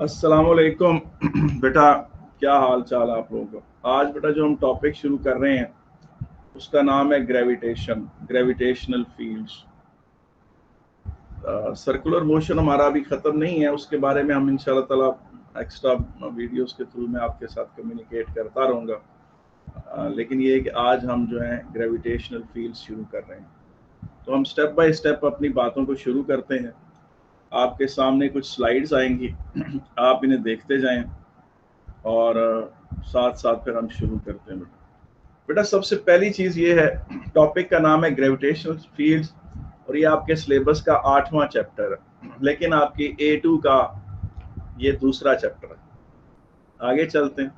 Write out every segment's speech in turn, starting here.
अस्सलामुअलैकुम बेटा, क्या हाल चाल है आप लोगों का। आज बेटा जो हम टॉपिक शुरू कर रहे हैं उसका नाम है ग्रेविटेशनल फील्ड्स। सर्कुलर मोशन हमारा अभी ख़त्म नहीं है, उसके बारे में हम इंशाल्लाह ताला एक्स्ट्रा वीडियोस के थ्रू मैं आपके साथ कम्युनिकेट करता रहूँगा। लेकिन ये है कि आज हम जो है ग्रेविटेशनल फील्ड्स शुरू कर रहे हैं। तो हम स्टेप बाय स्टेप अपनी बातों को शुरू करते हैं। आपके सामने कुछ स्लाइड्स आएंगी, आप इन्हें देखते जाएं और साथ साथ फिर हम शुरू करते हैं। बेटा सबसे पहली चीज़ ये है, टॉपिक का नाम है ग्रेविटेशनल फील्ड्स और ये आपके सिलेबस का 8वां चैप्टर है, लेकिन आपकी A2 का ये दूसरा चैप्टर है। आगे चलते हैं।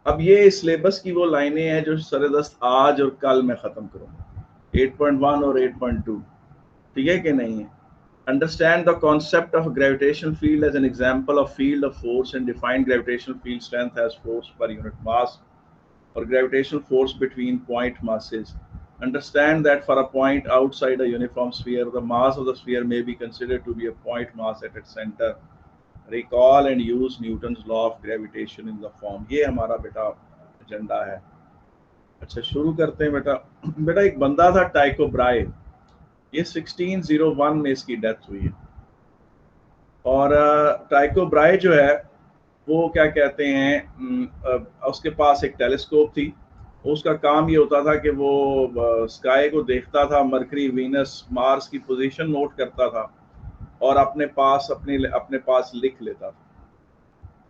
अब ये सिलेबस की वो लाइनें हैं जो सरदस्त आज और कल मैं ख़त्म करूँगा, 8.1 और 8.2, ठीक है कि नहीं है। Understand the concept of gravitational field as an example of field of force and define gravitational field strength as force per unit mass or gravitational force between point masses. Understand that for a point outside a uniform sphere, the mass of the sphere may be considered to be a point mass at its center. Recall and use Newton's law of gravitation in the form. ये हमारा बेटा agenda है। अच्छा शुरू करते हैं बेटा। बेटा एक बंदा था टाइको ब्राय, ये 1601 में इसकी डेथ हुई है। और टाइको ब्राय जो है वो क्या कहते हैं, उसके पास एक टेलीस्कोप थी। उसका काम ये होता था कि वो स्काई को देखता था, मरकरी, वीनस, मार्स की पोजीशन नोट करता था और अपने पास लिख लेता था।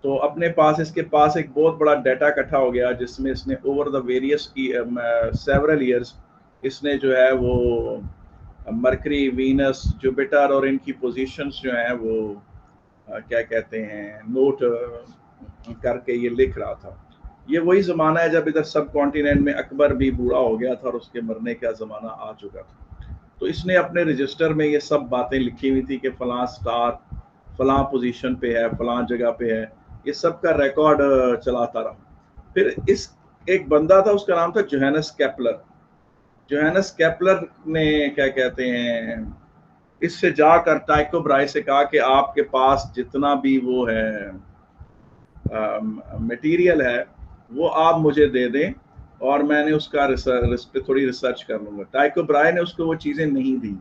तो अपने पास इसके पास एक बहुत बड़ा डाटा इकट्ठा हो गया जिसमें इसने over the various several years इसने जो है वो मरकरी, वीनस, जुपिटर और इनकी पोजीशंस जो हैं वो क्या कहते हैं नोट करके ये लिख रहा था। ये वही ज़माना है जब इधर सब कॉन्टिनेंट में अकबर भी बूढ़ा हो गया था और उसके मरने का ज़माना आ चुका था। तो इसने अपने रजिस्टर में ये सब बातें लिखी हुई थी कि फ़लाँ स्टार फ़लाँ पोजीशन पे है, फ़लाँ जगह पे है। ये सब का रिकॉर्ड चलाता रहा। फिर इस एक बंदा था, उसका नाम था जोहानस केपलर। जोहानस केपलर ने क्या कहते हैं इससे जाकर टाइको ब्राय से कहा कि आपके पास जितना भी वो है मटेरियल है वो आप मुझे दे दें और मैंने उसका पे थोड़ी रिसर्च कर लूँगा। टाइको ब्राय ने उसको वो चीज़ें नहीं दी।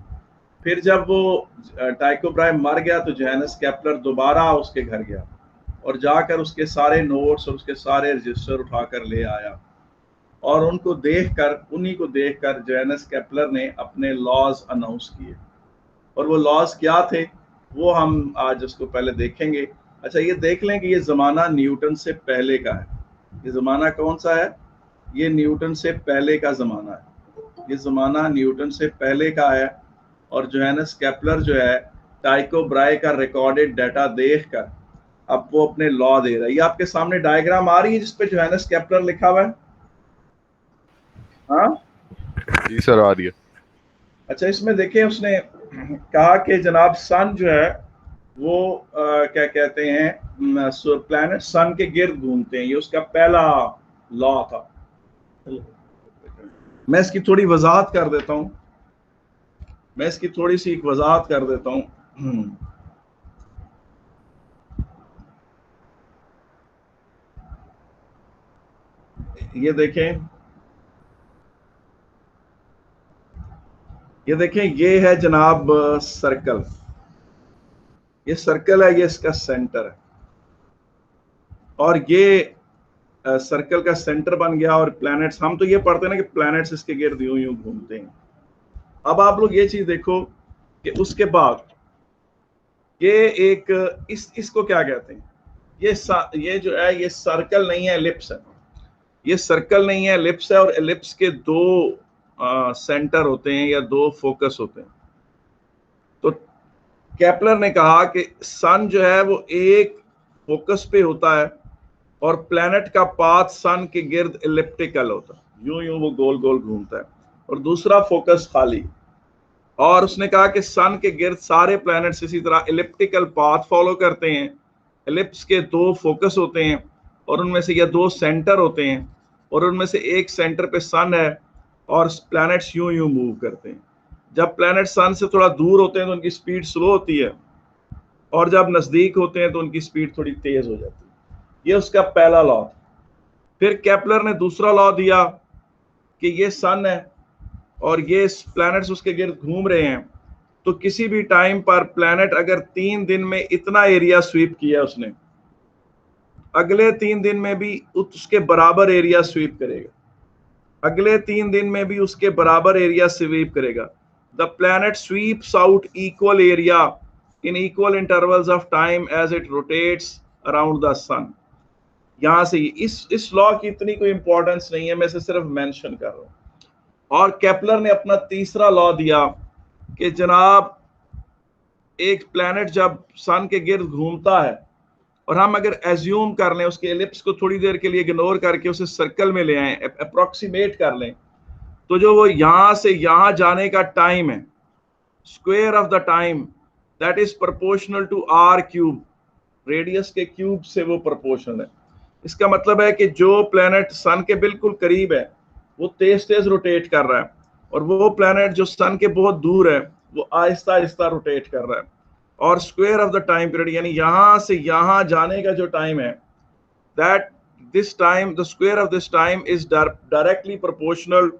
फिर जब वो टाइको ब्राय मर गया तो जोहानस केपलर दोबारा उसके घर गया और जाकर उसके सारे नोट्स और उसके सारे रजिस्टर उठाकर ले आया और उन्हीं को देखकर जोहानस केपलर ने अपने लॉज अनाउंस किए। और वो लॉज क्या थे वो हम आज उसको पहले देखेंगे। अच्छा ये देख लें कि ये ज़माना न्यूटन से पहले का है। ये ज़माना कौन सा है? ये न्यूटन से पहले का ज़माना है। ये ज़माना न्यूटन से पहले का है और जोहानस केपलर जो है टाइको ब्राय का रिकॉर्डेड डाटा देखकर अब वो अपने लॉ दे रहा है। ये आपके सामने डायग्राम आ रही है जिसपे जोहानस केपलर लिखा हुआ है। हाँ जी सर आ रही है। अच्छा इसमें देखें उसने कहा कि जनाब सन जो है वो क्या कहते हैं प्लैनेट सन के गिर्द घूमते हैं। ये उसका पहला लॉ था। मैं इसकी थोड़ी वजाहत कर देता हूँ। मैं इसकी थोड़ी सी एक वजाहत कर देता हूँ। ये देखें ये है जनाब सर्कल। ये सर्कल है, ये इसका सेंटर है और ये सर्कल का सेंटर बन गया। और प्लैनेट्स, हम तो ये पढ़ते हैं ना कि प्लैनेट्स इसके गिर्द यूं यूं घूमते हैं। अब आप लोग ये चीज देखो कि उसके बाद ये एक इसको क्या कहते हैं, ये जो है ये सर्कल नहीं है, एलिप्स है। ये सर्कल नहीं है, एलिप्स है। और एलिप्स के दो सेंटर होते हैं या दो फोकस होते हैं। तो केपलर ने कहा कि सन जो है वो एक फोकस पे होता है और प्लैनेट का पाथ सन के गिर्द एलिप्टिकल होता है, यूं यूं वो गोल गोल घूमता है और दूसरा फोकस खाली। और उसने कहा कि सन के गिर्द सारे प्लैनेट्स इसी तरह एलिप्टिकल पाथ फॉलो करते हैं। एलिप्स के दो फोकस होते हैं और उनमें से या दो सेंटर होते हैं और उनमें से एक सेंटर पे सन है और प्लैनेट्स यूं यूं मूव करते हैं। जब प्लैनेट सन से थोड़ा दूर होते हैं तो उनकी स्पीड स्लो होती है और जब नजदीक होते हैं तो उनकी स्पीड थोड़ी तेज हो जाती है। ये उसका पहला लॉ था। फिर केपलर ने दूसरा लॉ दिया कि ये सन है और ये प्लैनेट्स उसके गिर्द घूम रहे हैं, तो किसी भी टाइम पर प्लैनेट अगर 3 दिन में इतना एरिया स्वीप किया उसने, अगले 3 दिन में भी उसके बराबर एरिया स्वीप करेगा, अगले 3 दिन में भी उसके बराबर एरिया स्वीप करेगा। The planet sweeps out equal area in equal intervals of time as it rotates around the sun. यहां से इस लॉ की इतनी कोई इंपॉर्टेंस नहीं है, मैं इसे सिर्फ मेंशन कर रहा हूं। और केपलर ने अपना तीसरा लॉ दिया कि जनाब एक प्लैनेट जब सन के गिर्द घूमता है और हम अगर एज्यूम कर लें, उसके एलिप्स को थोड़ी देर के लिए इग्नोर करके उसे सर्कल में ले आए, अप्रोक्सीमेट कर लें, तो जो वो यहां से यहां जाने का टाइम है, square of the time, that is proportional to r cube, radius के क्यूब से वो प्रोपोर्शनल है। इसका मतलब है कि जो प्लैनेट सन के बिल्कुल करीब है वो तेज तेज रोटेट कर रहा है, और वो प्लैनेट जो सन के बहुत दूर है वो आहिस्ता आहिस्ता रोटेट कर रहा है। और square of the time period, यानी यहां से यहां जाने का जो टाइम है, that this time, the square of this time is directly proportional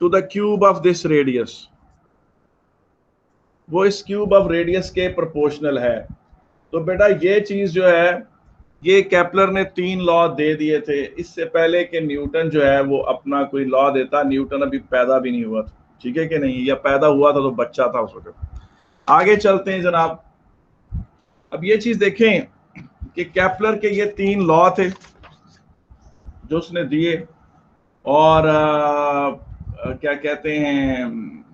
to the cube of this radius. वो इस क्यूब ऑफ रेडियस के प्रोपोर्शनल है। तो बेटा ये चीज जो है, ये केपलर ने 3 लॉ दे दिए थे इससे पहले कि न्यूटन जो है वो अपना कोई लॉ देता। न्यूटन अभी पैदा भी नहीं हुआ था, ठीक है कि नहीं, या पैदा हुआ था तो बच्चा था उस वक्त। आगे चलते हैं जनाब। अब ये चीज देखें कि केपलर के ये 3 लॉ थे जो उसने दिए, और क्या कहते हैं,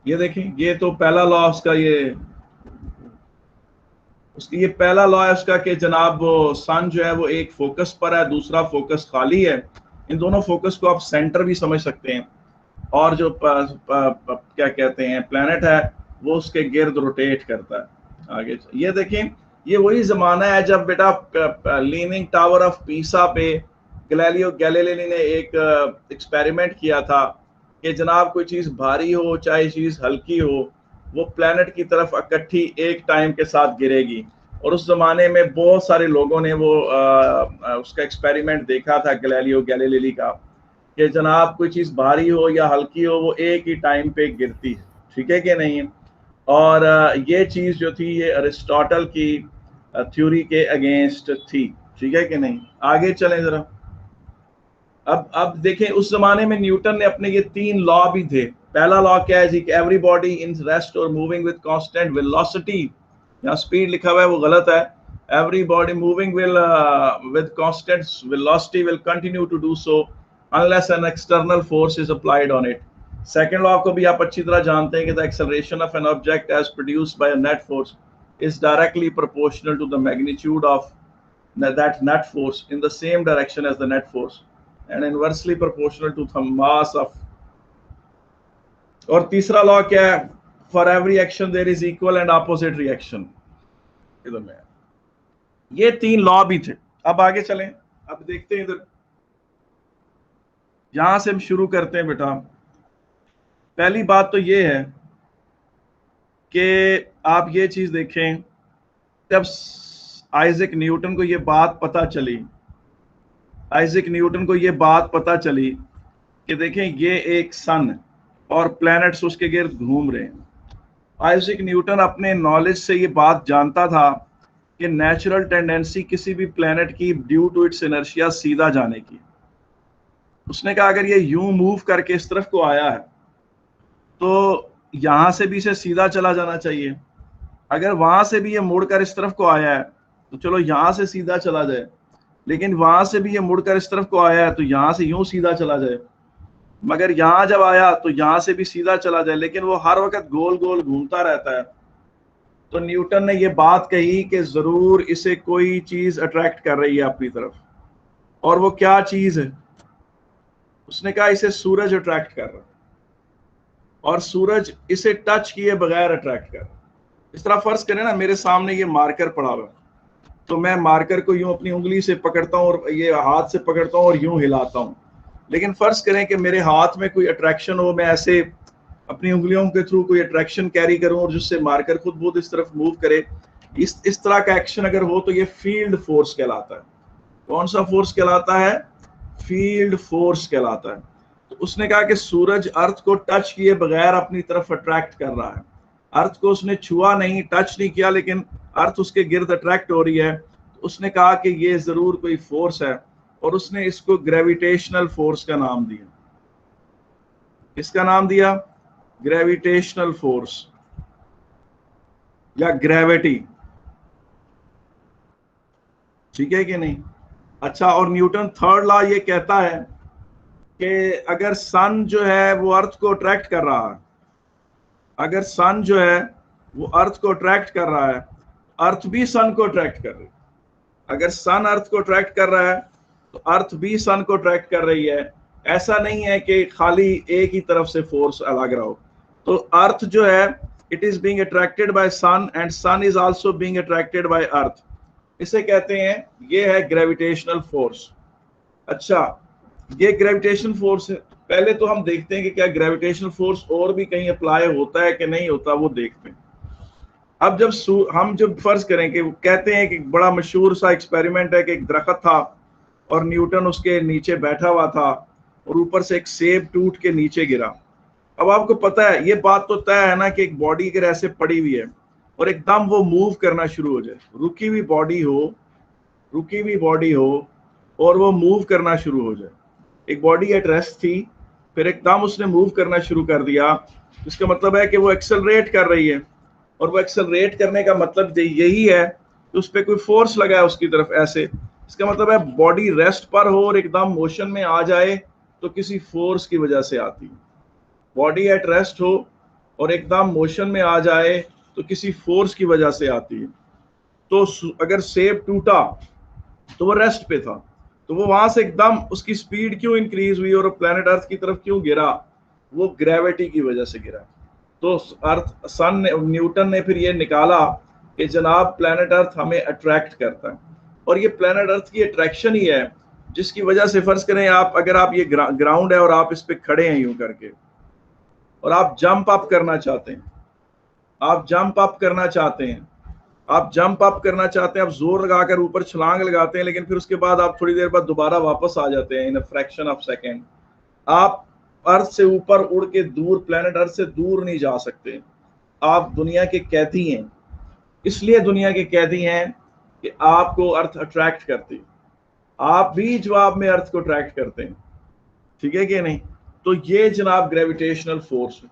ये देखें, ये तो पहला लॉ उसका, ये पहला लॉ है उसका कि जनाब सन जो है वो एक फोकस पर है, दूसरा फोकस खाली है। इन दोनों फोकस को आप सेंटर भी समझ सकते हैं। और जो क्या कहते हैं प्लैनेट है वो उसके गिर्द रोटेट करता है। आगे ये देखें, ये वही जमाना है जब बेटा लीनिंग टावर ऑफ पीसा पे गैलीलियो गैलीली ने एक एक्सपेरिमेंट किया था कि जनाब कोई चीज भारी हो चाहे चीज हल्की हो, वो प्लैनेट की तरफ इकट्ठी एक टाइम के साथ गिरेगी। और उस जमाने में बहुत सारे लोगों ने वो उसका एक्सपेरिमेंट देखा था गैलीलियो गैलीली का, कि जनाब कोई चीज भारी हो या हल्की हो वो एक ही टाइम पे गिरती है, ठीक है कि नहीं। और ये चीज जो थी ये अरिस्टोटल की थ्योरी के अगेंस्ट थी, ठीक है कि नहीं। आगे चलें जरा। अब देखें, उस जमाने में न्यूटन ने अपने ये 3 लॉ भी थे। पहला लॉ क्या है जी, कि एवरी बॉडी इन रेस्ट और मूविंग विद कांस्टेंट वेलोसिटी, यहाँ स्पीड लिखा हुआ है वो गलत है, every body moving with constant velocity will continue to do so unless an external force is applied on it. Second law को भी आप अच्छी तरह जानते हैं कि the acceleration of an object as produced by a net force is directly proportional to the magnitude of that net force in the same direction as the net force and inversely proportional to the mass of। और तीसरा law क्या है, for every action there is equal and opposite reaction। इधर में ये 3 law भी थे। अब आगे चलें, अब देखते हैं इधर, यहां से हम शुरू करते हैं बेटा। पहली बात तो ये है कि आप ये चीज देखें, जब आइजैक न्यूटन को ये बात पता चली, आइजैक न्यूटन को ये बात पता चली कि देखें ये एक सन और प्लैनेट्स उसके गिर्द घूम रहे हैं। आइजैक न्यूटन अपने नॉलेज से ये बात जानता था कि नेचुरल टेंडेंसी किसी भी प्लैनेट की ड्यू टू इट्स इनर्शिया सीधा जाने की। उसने कहा अगर ये यूं मूव करके इस तरफ को आया है तो यहां से भी इसे सीधा चला जाना चाहिए, अगर वहां से भी ये मुड़कर इस तरफ को आया है तो चलो यहां से सीधा चला जाए, लेकिन वहां से भी ये मुड़कर इस तरफ को आया है तो यहां से यूं सीधा चला जाए, मगर यहां जब आया तो यहां से भी सीधा चला जाए, लेकिन वो हर वक्त गोल गोल घूमता रहता है। तो न्यूटन ने ये बात कही कि जरूर इसे कोई चीज अट्रैक्ट कर रही है अपनी तरफ, और वो क्या चीज है, उसने कहा इसे सूरज अट्रैक्ट कर रहा है, और सूरज इसे टच किए बगैर अट्रैक्ट कर रहा है। इस तरह फर्ज करें ना, मेरे सामने ये मार्कर पड़ा हुआ है, तो मैं मार्कर को यूं अपनी उंगली से पकड़ता हूं और ये हाथ से पकड़ता हूं और यूं हिलाता हूं, लेकिन फर्ज करें कि मेरे हाथ में कोई अट्रैक्शन हो, मैं ऐसे अपनी उंगलियों के थ्रू कोई अट्रैक्शन कैरी करूं और जिससे मार्कर खुद बहुत इस तरफ मूव करे, इस तरह का एक्शन अगर हो तो ये फील्ड फोर्स कहलाता है। कौन सा फोर्स कहलाता है? फील्ड फोर्स कहलाता है। तो उसने कहा कि सूरज अर्थ को टच किए बगैर अपनी तरफ अट्रैक्ट कर रहा है। अर्थ को उसने छुआ नहीं, टच नहीं किया, लेकिन अर्थ उसके गिर्द अट्रैक्ट हो रही है। तो उसने कहा कि ये जरूर कोई फोर्स है, और उसने इसको ग्रेविटेशनल फोर्स का नाम दिया। किसका नाम दिया? ग्रेविटेशनल फोर्स या ग्रेविटी। ठीक है कि नहीं? अच्छा, और न्यूटन थर्ड लॉ ये कहता है कि अगर सन जो है वो अर्थ को अट्रैक्ट कर रहा है, अगर सन जो है वो अर्थ को अट्रैक्ट कर रहा है, अर्थ भी सन को अट्रैक्ट कर रही है। अगर सन अर्थ को अट्रैक्ट कर रहा है तो अर्थ भी सन को अट्रैक्ट कर रही है। ऐसा नहीं है कि खाली एक ही तरफ से फोर्स अलग रहा हो। तो अर्थ जो है it is being attracted by sun and sun is also being attracted by earth. इसे कहते हैं, ये है ग्रेविटेशनल फोर्स। अच्छा, ये ग्रेविटेशन फोर्स है। पहले तो हम देखते हैं कि क्या ग्रेविटेशनल फोर्स और भी कहीं अप्लाई होता है कि नहीं होता, वो देखते हैं। अब जब फर्ज करें कि कहते हैं कि बड़ा मशहूर सा एक्सपेरिमेंट है कि एक दरख्त था और न्यूटन उसके नीचे बैठा हुआ था और ऊपर से एक सेब टूट के नीचे गिरा। अब आपको पता है, ये बात तो तय है ना कि एक बॉडी अगर ऐसे पड़ी हुई है और एकदम वो मूव करना शुरू हो जाए, रुकी हुई बॉडी हो और वो मूव करना शुरू हो जाए। एक बॉडी एट रेस्ट थी, फिर एकदम उसने मूव करना शुरू कर दिया, इसका मतलब है कि वो एक्सेलरेट कर रही है। और वो एक्सेलरेट करने का मतलब यही है कि उस पर कोई फोर्स लगा है उसकी तरफ ऐसे। इसका मतलब है बॉडी रेस्ट पर हो और एकदम मोशन में आ जाए तो किसी फोर्स की वजह से आती है। बॉडी एट रेस्ट हो और एकदम मोशन में आ जाए तो किसी फोर्स की वजह से आती है। तो अगर सेब टूटा तो वो रेस्ट पे था, तो वो वहां से एकदम उसकी स्पीड क्यों इंक्रीज हुई और प्लेनेट अर्थ की तरफ क्यों गिरा? वो ग्रेविटी की वजह से गिरा। तो न्यूटन ने फिर ये निकाला कि जनाब प्लेनेट अर्थ हमें अट्रैक्ट करता है, और ये प्लेनेट अर्थ की अट्रैक्शन ही है जिसकी वजह से फर्ज करें आप, अगर आप ये ग्राउंड है और आप इस पे खड़े हैं यूं करके और आप जंप अप करना चाहते हैं, आप जंप अप करना चाहते हैं, आप जोर लगाकर ऊपर छलांग लगाते हैं, लेकिन फिर उसके बाद आप थोड़ी देर बाद दोबारा वापस आ जाते हैं इन अ फ्रैक्शन ऑफ सेकेंड। आप अर्थ से ऊपर उड़ के दूर, प्लेनेट अर्थ से दूर नहीं जा सकते। आप दुनिया के कैदी हैं। इसलिए दुनिया के कैदी हैं कि आपको अर्थ अट्रैक्ट करती है, आप भी जवाब में अर्थ को अट्रैक्ट करते हैं। ठीक है कि नहीं? तो ये जनाब ग्रेविटेशनल फोर्स है।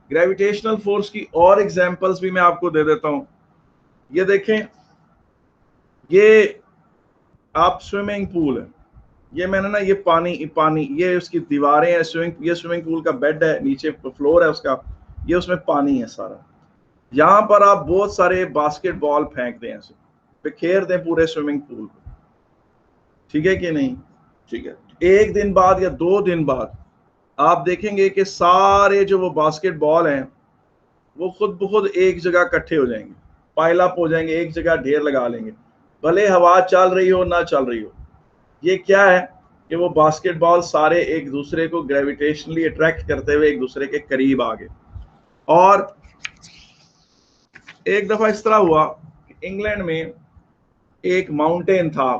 ग्रेविटेशनल फोर्स की और एग्जांपल्स भी मैं आपको दे देता हूं। ये देखें, ये आप स्विमिंग पूल है, ये मैंने ना ये पानी ये उसकी दीवारें हैं, ये स्विमिंग पूल का बेड है, नीचे फ्लोर है उसका, ये उसमें पानी है सारा। यहाँ पर आप बहुत सारे बास्केटबॉल फेंक दें, ऐसे बिखेर दें पूरे स्विमिंग पूल को। ठीक है कि नहीं? ठीक है। एक दिन बाद या 2 दिन बाद आप देखेंगे कि सारे जो वो बास्केटबॉल हैं वो खुद ब खुद एक जगह इकट्ठे हो जाएंगे, पाइल अप हो जाएंगे, एक जगह ढेर लगा लेंगे, भले हवा चल रही हो ना चल रही हो। ये क्या है कि वो बास्केटबॉल सारे एक दूसरे को ग्रेविटेशनली अट्रैक्ट करते हुए एक दूसरे के करीब आ गए। और एक दफा इस तरह हुआ कि इंग्लैंड में एक माउंटेन था,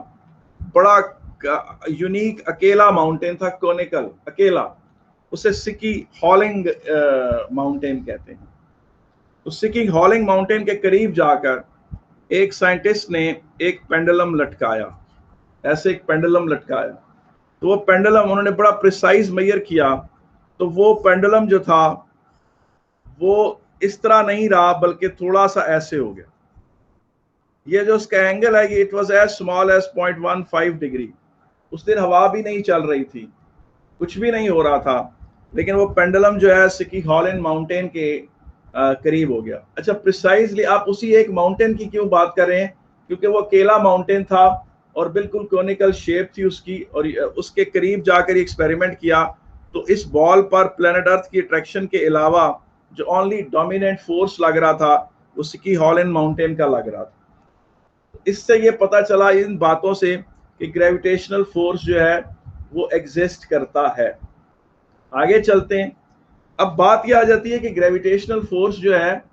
बड़ा यूनिक अकेला माउंटेन था, कोनिकल अकेला, उसे सिकी हॉलिंग माउंटेन कहते हैं। तो सिकी हॉलिंग माउंटेन के करीब जाकर एक साइंटिस्ट ने एक पेंडुलम लटकाया, ऐसे एक पेंडुलम लटकाया। तो वो पेंडुलम उन्होंने बड़ा प्रिसाइज मेजर किया, तो वो पेंडुलम जो था वो इस तरह नहीं रहा, बल्कि थोड़ा सा ऐसे हो गया। ये जो उसका एंगल है, ये it was as small as 0.15 degree. उस दिन हवा भी नहीं चल रही थी, कुछ भी नहीं हो रहा था, लेकिन वो पेंडुलम जो है सिकी हॉलिंग माउंटेन के करीब हो गया। अच्छा, प्रिसाइजली आप उसी एक माउंटेन की क्यों बात कर रहे हैं? क्योंकि वो अकेला माउंटेन था और बिल्कुल कोनिकल शेप थी उसकी, और उसके करीब जाकर एक्सपेरिमेंट किया तो इस बॉल पर प्लेनेट अर्थ की अट्रैक्शन के अलावा जो ओनली डोमिनेंट फोर्स लग रहा था वो सिकी हॉलिंग माउंटेन का लग रहा था। इससे ये पता चला इन बातों से कि ग्रेविटेशनल फोर्स जो है वो एग्जिस्ट करता है। आगे चलते हैं। अब बात ये आ जाती है कि ग्रेविटेशनल फोर्स जो है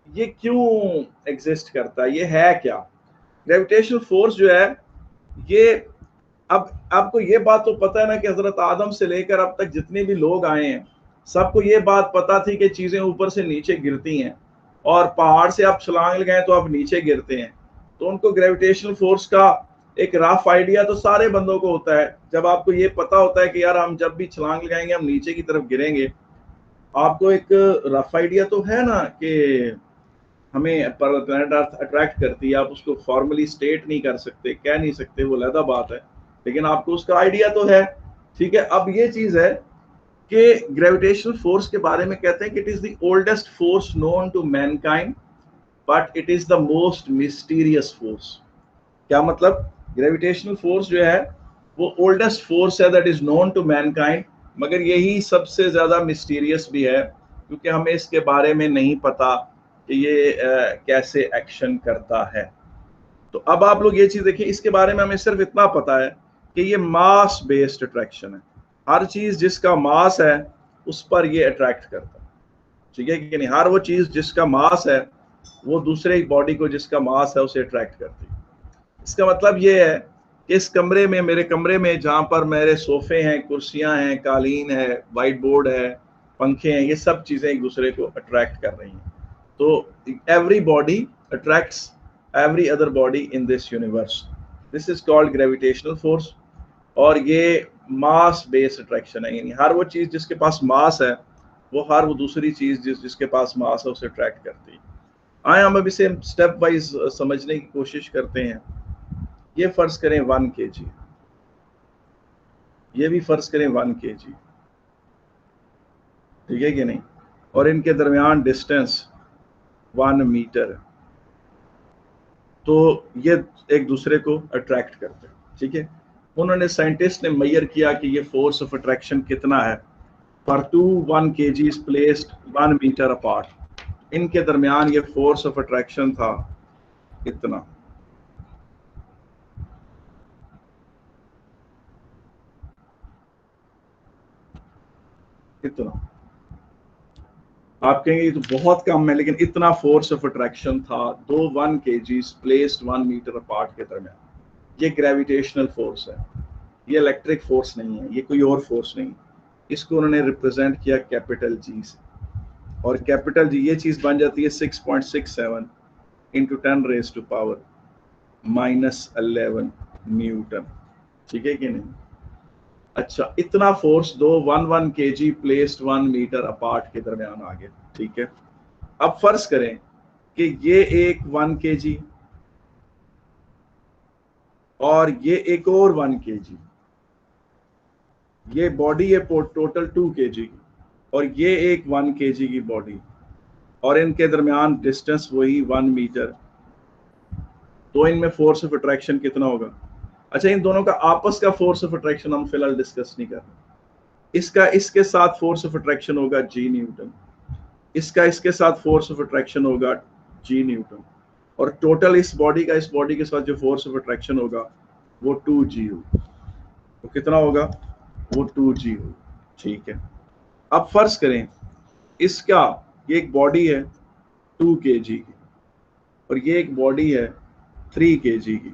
ये क्यों एग्जिस्ट करता है, ये है क्या। ग्रेविटेशनल फोर्स जो है ये, अब आपको ये बात तो पता है ना कि हजरत आदम से लेकर अब तक जितने भी लोग आए हैं सबको ये बात पता थी कि चीजें ऊपर से नीचे गिरती हैं, और पहाड़ से आप छलांग लगाएं तो आप नीचे गिरते हैं। तो उनको ग्रेविटेशनल फोर्स का एक रफ आइडिया तो सारे बंदों को होता है। जब आपको ये पता होता है कि यार हम जब भी छलांग लगाएंगे हम नीचे की तरफ गिरेंगे, आपको एक रफ आइडिया तो है ना कि हमें प्लैनेट अर्थ अट्रैक्ट करती है। आप उसको फॉर्मली स्टेट नहीं कर सकते, कह नहीं सकते, वो अलग बात है, लेकिन आपको उसका आइडिया तो है। ठीक है, अब ये चीज है कि ग्रेविटेशनल फोर्स के बारे में कहते हैं कि it is the oldest force known to mankind but it is the most mysterious force. क्या मतलब, ग्रेविटेशनल फोर्स जो है वो ओल्डेस्ट फोर्स है that is known to mankind, मगर यही सबसे ज्यादा मिस्टीरियस भी है क्योंकि हमें इसके बारे में नहीं पता कि ये कैसे एक्शन करता है। तो अब आप लोग ये चीज देखिए, इसके बारे में हमें सिर्फ इतना पता है कि ये मास बेस्ड अट्रैक्शन है। हर चीज जिसका मास है उस पर ये अट्रैक्ट करता है। ठीक है कि नहीं, हर वो चीज जिसका मास है वो दूसरे बॉडी को जिसका मास है उसे अट्रैक्ट करती है। इसका मतलब ये है कि इस कमरे में, मेरे कमरे में जहां पर मेरे सोफे हैं, कुर्सियां हैं, कालीन है, व्हाइट बोर्ड है, पंखे हैं, ये सब चीजें एक दूसरे को अट्रैक्ट कर रही हैं। तो every body attracts every other body in this universe. This is called gravitational force. और ये मास बेस्ड अट्रैक्शन है, यानी हर वो चीज जिसके पास मास है वो हर वो दूसरी चीज जिसके पास मास है उसे अट्रैक्ट करती है। आए हम अभी से स्टेप वाइज समझने की कोशिश करते हैं। ये फर्ज करें 1 kg, ये भी फर्ज करें 1 kg, ठीक है कि नहीं, और इनके दरमियान डिस्टेंस 1 मीटर, तो ये एक दूसरे को अट्रैक्ट करते हैं। ठीक है, उन्होंने साइंटिस्ट ने मेजर किया कि ये फोर्स ऑफ अट्रैक्शन कितना है। For 1 kg is placed 1 metre apart, इनके दरमियान ये फोर्स ऑफ अट्रैक्शन था इतना। इतना आप कहेंगे ये तो बहुत कम है, लेकिन इतना फोर्स ऑफ अट्रैक्शन था 1 kg प्लेस्ड 1 मीटर अपार्ट के दरमियान। ये ग्रेविटेशनल फोर्स है, ये इलेक्ट्रिक फोर्स नहीं है, ये कोई और फोर्स नहीं। इसको उन्होंने रिप्रेजेंट किया कैपिटल जी से, और कैपिटल जी ये चीज बन जाती है 6.67 into 10 raise to power -11 newton. ठीक है कि नहीं। अच्छा, इतना force 1 kg placed 1 metre apart के दरमियान आ गया। ठीक है, अब फर्ज करें कि ये एक 1 kg और ये एक और 1 kg, ये बॉडी है टोटल 2 kg की, और ये एक 1 kg की बॉडी, और इनके दरमियान डिस्टेंस वही 1 मीटर। तो इनमें फोर्स ऑफ अट्रैक्शन कितना होगा। अच्छा, इन दोनों का आपस का फोर्स ऑफ अट्रैक्शन हम फिलहाल डिस्कस नहीं कर रहे। इसका इसके साथ फोर्स ऑफ अट्रैक्शन होगा जी न्यूटन, इसका इसके साथ फोर्स ऑफ अट्रैक्शन होगा जी न्यूटन, और टोटल इस बॉडी का इस बॉडी के साथ जो फोर्स ऑफ अट्रैक्शन होगा वो 2g होगा। तो कितना होगा, वो 2g होगा। ठीक है, अब फर्ज करें इसका, ये एक बॉडी है 2 kg की और ये एक बॉडी है 3 kg की,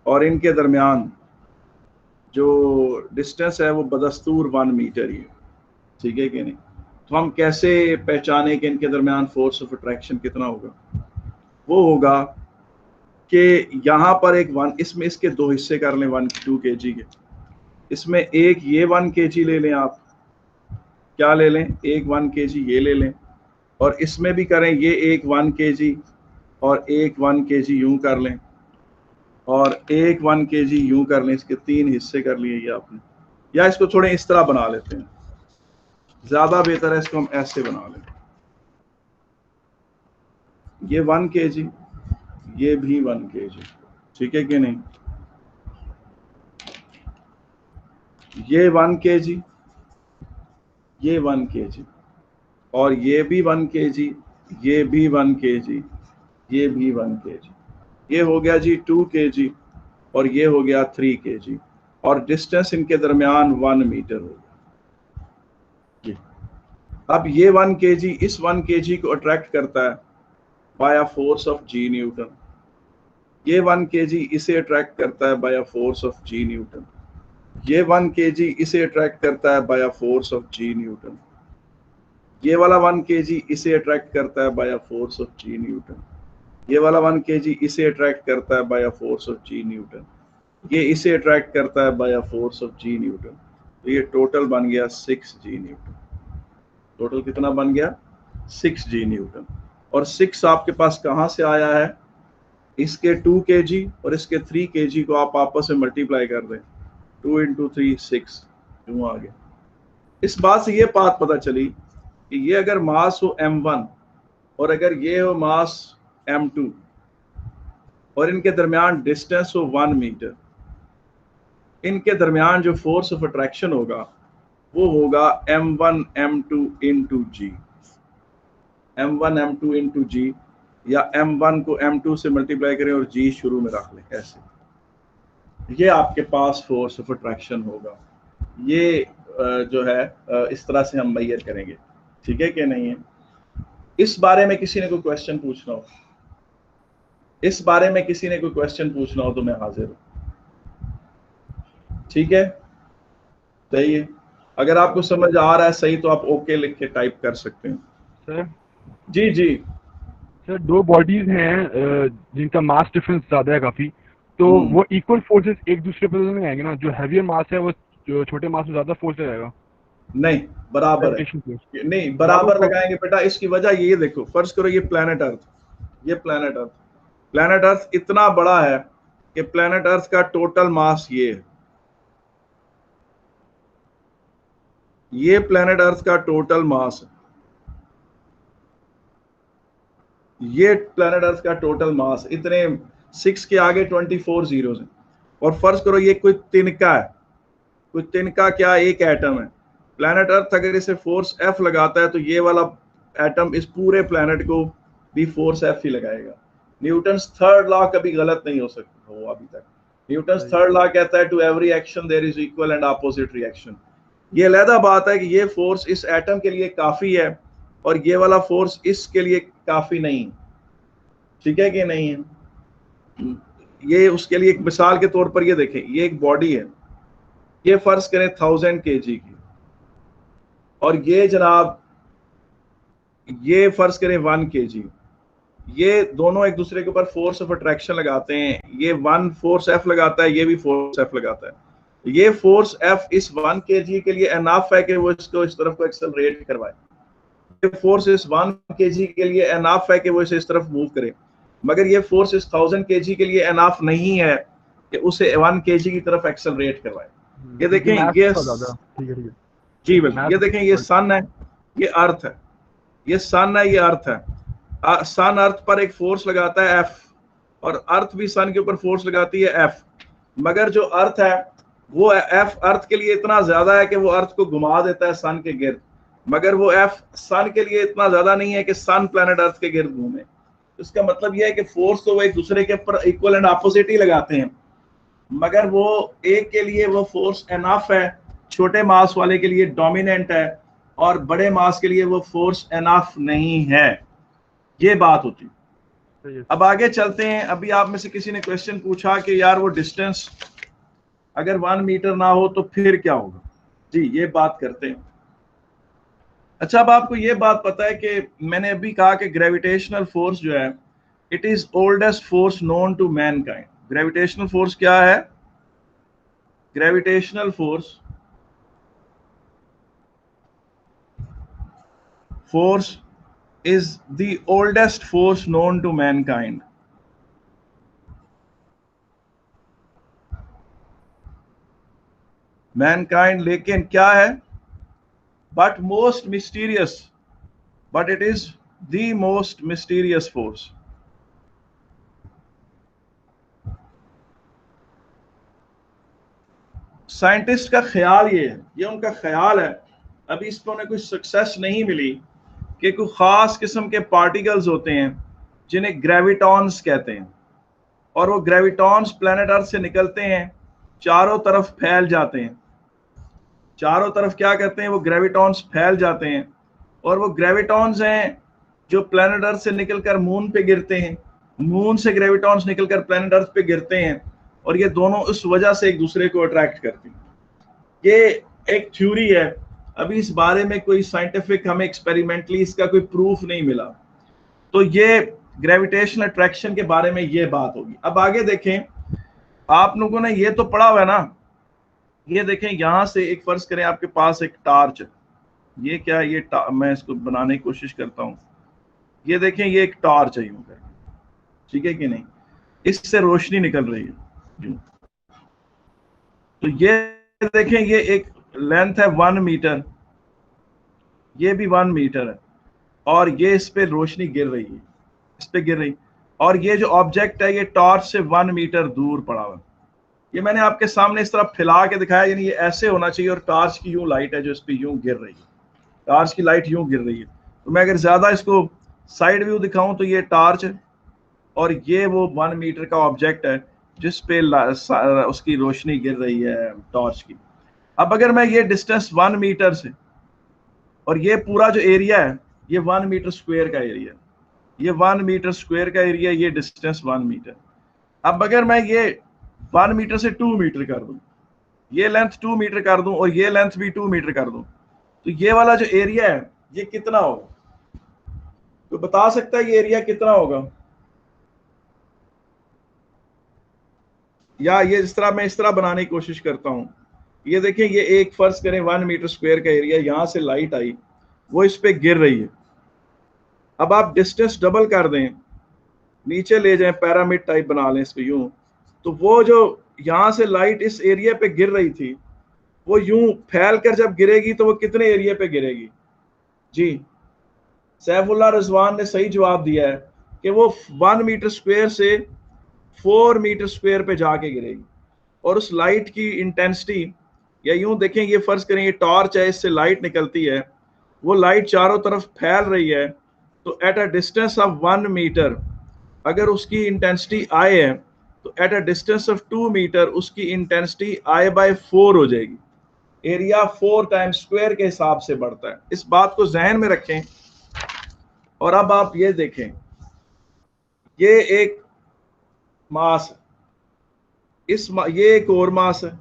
और इनके दरमियान जो डिस्टेंस है वो बदस्तूर 1 मीटर ही है। ठीक है कि नहीं। तो हम कैसे पहचाने कि इनके दरमियान फोर्स ऑफ अट्रैक्शन कितना होगा। वो होगा कि यहाँ पर एक 1, इसमें इसके 2 हिस्से कर लें 2 kg के, इसमें एक ये 1 kg ले लें आप, क्या ले लें, एक 1 kg ये ले लें, और इसमें भी करें ये एक 1 kg और एक 1 kg यूं कर लें, और एक 1 kg यूं कर लें। इसके 3 हिस्से कर लिए ये आपने, या इसको थोड़े इस तरह बना लेते हैं, ज्यादा बेहतर है इसको हम ऐसे बना लें। ये 1 kg, ये भी 1 kg, ठीक है कि नहीं। ये 1 kg, ये 1 kg, और ये भी 1 kg, ये भी 1 kg, ये भी 1 kg। ये हो गया जी 2 kg और ये हो गया 3 kg, और डिस्टेंस इनके दरमियान 1 मीटर हो गया। अब ये 1 kg इस 1 kg को अट्रैक्ट करता है by a force of G newton, ये 1 kg इसे अट्रैक्ट करता है by a force of G newton, ये 1 kg इसे अट्रैक्ट करता है by a force of G newton, ये वाला 1 kg इसे अट्रैक्ट करता है by a force of G newton, ये वाला 1 kg इसे अट्रैक्ट करता है by a force of G newton, ये इसे अट्रैक्ट करता है by a force of G newton. तो ये टोटल बन गया 6 जी न्यूटन। टोटल कितना बन गया? 6 जी न्यूटन। और 6 आपके पास कहां से आया है? इसके 2 kg और इसके 3 kg को आप आपस में मल्टीप्लाई कर दें, 2 इंटू 3 6, क्यों आ गया? इस बात से ये बात पता चली कि ये अगर मास हो m1 और अगर ये हो मास m2 और इनके दरमियान डिस्टेंस हो 1 मीटर, इनके दरमियान जो फोर्स ऑफ अट्रैक्शन होगा वो होगा m1 m2 इंटू जी, m1 m2 इंटू जी, या m1 को m2 से मल्टीप्लाई करें और g शुरू में रख लें। ऐसे ये आपके पास फोर्स ऑफ अट्रैक्शन होगा। ये जो है इस तरह से हम मेजर करेंगे, ठीक है कि नहीं है? इस बारे में किसी ने कोई क्वेश्चन पूछना हो, इस बारे में किसी ने कोई क्वेश्चन पूछना हो तो मैं हाजिर हूं, ठीक है? सही है। अगर आपको समझ आ रहा है सही तो आप ओके लिख के टाइप कर सकते हैं। सर जी जी सर, दो बॉडीज हैं जिनका मास डिफरेंस ज्यादा है काफी, तो वो इक्वल फोर्सेस एक दूसरे पर नहीं आएंगे ना? जो हैवियर मास है वो जो छोटे मास में ज्यादा फोर्स लगाएगा? नहीं, बराबर है। नहीं, बराबर लगाएंगे बेटा। इसकी वजह ये देखो, फर्ज करो ये प्लेनेट अर्थ, ये प्लेनेट अर्थ, प्लेनेट अर्थ इतना बड़ा है कि प्लेनेट अर्थ का टोटल मास ये है, ये प्लेनेट अर्थ का टोटल मास है, ये प्लेनेट अर्थ का टोटल मास, इतने 6 के आगे 24 जीरोस हैं। और फर्ज करो ये कोई तिनका है, कोई तिनका क्या, एक एटम है। प्लेनेट अर्थ अगर इसे फोर्स एफ लगाता है तो ये वाला एटम इस पूरे प्लेनेट को भी फोर्स एफ ही लगाएगा। न्यूटन्स थर्ड लॉ कभी गलत नहीं हो सकता हो अभी तक। न्यूटन्स थर्ड लॉ कहता है to every action there is equal and opposite reaction. ये अलहदा बात है कि ये फोर्स इस एटम के लिए काफी है और ये वाला फोर्स इसके लिए काफी नहीं, ठीक है कि नहीं है? ये उसके लिए एक मिसाल के तौर पर ये देखें, ये एक बॉडी है, ये फर्ज करें 1000 kg की, और ये जनाब ये फर्ज करें 1 kg। ये दोनों एक दूसरे के ऊपर फोर्स ऑफ अट्रैक्शन लगाते हैं, ये 1 फोर्स एफ लगाता है, ये भी फोर्स एफ लगाता है। ये फोर्स एफ इस 1 kg के लिए एनफ है कि वो इसको इस तरफ को एक्सेलरेट करवाए, ये फोर्स इस 1 kg के लिए एनफ है कि वो इसे इस तरफ मूव करे, मगर ये फोर्स इस 1000 kg के लिए एनफ नहीं है कि उसे 1 kg की तरफ एक्सेलरेट करवाए। ये देखें, ये जी बिल्कुल, ये देखें, ये सन है, ये अर्थ है, ये सन है, ये अर्थ है। सन अर्थ पर एक फोर्स लगाता है एफ, और अर्थ भी सन के ऊपर फोर्स लगाती है एफ, मगर जो अर्थ है वो एफ अर्थ के लिए इतना ज्यादा है कि वो अर्थ को घुमा देता है सन के गिर्द, मगर वो एफ सन के लिए इतना ज्यादा नहीं है कि सन प्लेनेट अर्थ के गिर्द घूमे। इसका मतलब यह है कि फोर्स तो वो एक दूसरे के ऊपर इक्वल एंड ऑपोजिट ही लगाते हैं, मगर वो एक के लिए वो फोर्स एनफ है, छोटे मास वाले के लिए डोमिनेंट है, और बड़े मास के लिए वो फोर्स एनफ नहीं है। ये बात होती है। अब आगे चलते हैं। अभी आप में से किसी ने क्वेश्चन पूछा कि यार वो डिस्टेंस अगर 1 मीटर ना हो तो फिर क्या होगा? जी ये बात करते हैं। अच्छा, अब आपको ये बात पता है कि मैंने अभी कहा कि ग्रेविटेशनल फोर्स जो है it is oldest force known to mankind. Gravitational force क्या है? Gravitational force is the oldest force known to mankind. Mankind लेकिन क्या है? But most mysterious, but it is the most mysterious force. Scientist का ख्याल ये उनका ख्याल है, अभी इस पर उन्हें कोई सक्सेस नहीं मिली, कि कुछ खास किस्म के पार्टिकल्स होते हैं जिन्हें ग्रेविटॉन्स कहते हैं, और वो ग्रेविटॉन्स प्लेनेट अर्थ से निकलते हैं, चारों तरफ फैल जाते हैं। चारों तरफ क्या करते हैं? वो ग्रेविटॉन्स फैल जाते हैं और वो ग्रेविटॉन्स हैं जो प्लैनेट अर्थ से निकलकर मून पे गिरते हैं, मून से ग्रेविटॉन्स निकलकर प्लैनेट अर्थ पे गिरते हैं, और ये दोनों उस वजह से एक दूसरे को अट्रैक्ट करती हैं। ये एक थ्योरी है, अभी इस बारे में कोई साइंटिफिक हमें एक्सपेरिमेंटली इसका कोई प्रूफ नहीं मिला। तो ये ग्रेविटेशनल अट्रैक्शन के बारे में ये बात होगी। अब आगे देखें, आप लोगों ने ये तो पढ़ा हुआ है ना, ये देखें यहां से एक फर्ज करें आपके पास एक टार्च है, ये क्या है, ये मैं इसको बनाने की कोशिश करता हूं। ये देखें ये एक टॉर्च है यूं करके, ठीक है कि नहीं, इससे रोशनी निकल रही है यूं। तो ये देखें ये एक लेंथ है 1 मीटर, ये भी 1 मीटर है, और ये इस पे रोशनी गिर रही है, इस पे गिर रही, और ये जो ऑब्जेक्ट है ये टॉर्च से 1 मीटर दूर पड़ा हुआ है। ये मैंने आपके सामने इस तरह फैला के दिखाया, यानी ये ऐसे होना चाहिए, और टॉर्च की यूं लाइट है जो इस पे यूं गिर रही है, टॉर्च की लाइट यूं गिर रही है। तो मैं अगर ज्यादा इसको साइड व्यू दिखाऊं तो ये टॉर्च है, और ये वो 1 मीटर का ऑब्जेक्ट है जिस पे उसकी रोशनी गिर रही है टॉर्च की। अब अगर मैं ये डिस्टेंस 1 मीटर से, और ये पूरा जो एरिया है ये 1 मीटर स्क्वायर का एरिया, ये 1 मीटर स्क्वायर का एरिया, ये डिस्टेंस 1 मीटर। अब अगर मैं ये 1 मीटर से 2 मीटर कर दूं, ये लेंथ 2 मीटर कर दूं, और ये लेंथ भी 2 मीटर कर दूं, तो ये वाला जो एरिया है ये कितना होगा? तो बता सकता है ये एरिया कितना होगा? या ये इस तरह मैं इस तरह बनाने की कोशिश करता हूं। ये देखें, ये एक फर्ज करें 1 मीटर स्क्वायर का एरिया, यहां से लाइट आई, वो इस पे गिर रही है। अब आप डिस्टेंस डबल कर दें, नीचे ले जाएं, पैरामिड टाइप बना लें इस पे यूं, तो वो जो यहां से लाइट इस एरिया पे गिर रही थी, वो यूं फैल कर जब गिरेगी तो वो कितने एरिया पे गिरेगी? जी, सैफुल्लाह रिजवान ने सही जवाब दिया है कि वो 1 मीटर स्क्वायर से 4 मीटर स्क्वायर पे जाके गिरेगी। और उस लाइट की इंटेंसिटी, या यूं देखें, ये फर्ज करें ये टॉर्च है, इससे लाइट निकलती है, वो लाइट चारों तरफ फैल रही है, तो at a distance of 1 metre अगर उसकी इंटेंसिटी आई है, तो at a distance of 2 metre उसकी इंटेंसिटी I/4 हो जाएगी। एरिया 4 टाइम्स स्क्वायर के हिसाब से बढ़ता है, इस बात को जहन में रखें। और अब आप ये देखें, ये एक मास है, ये एक और मास है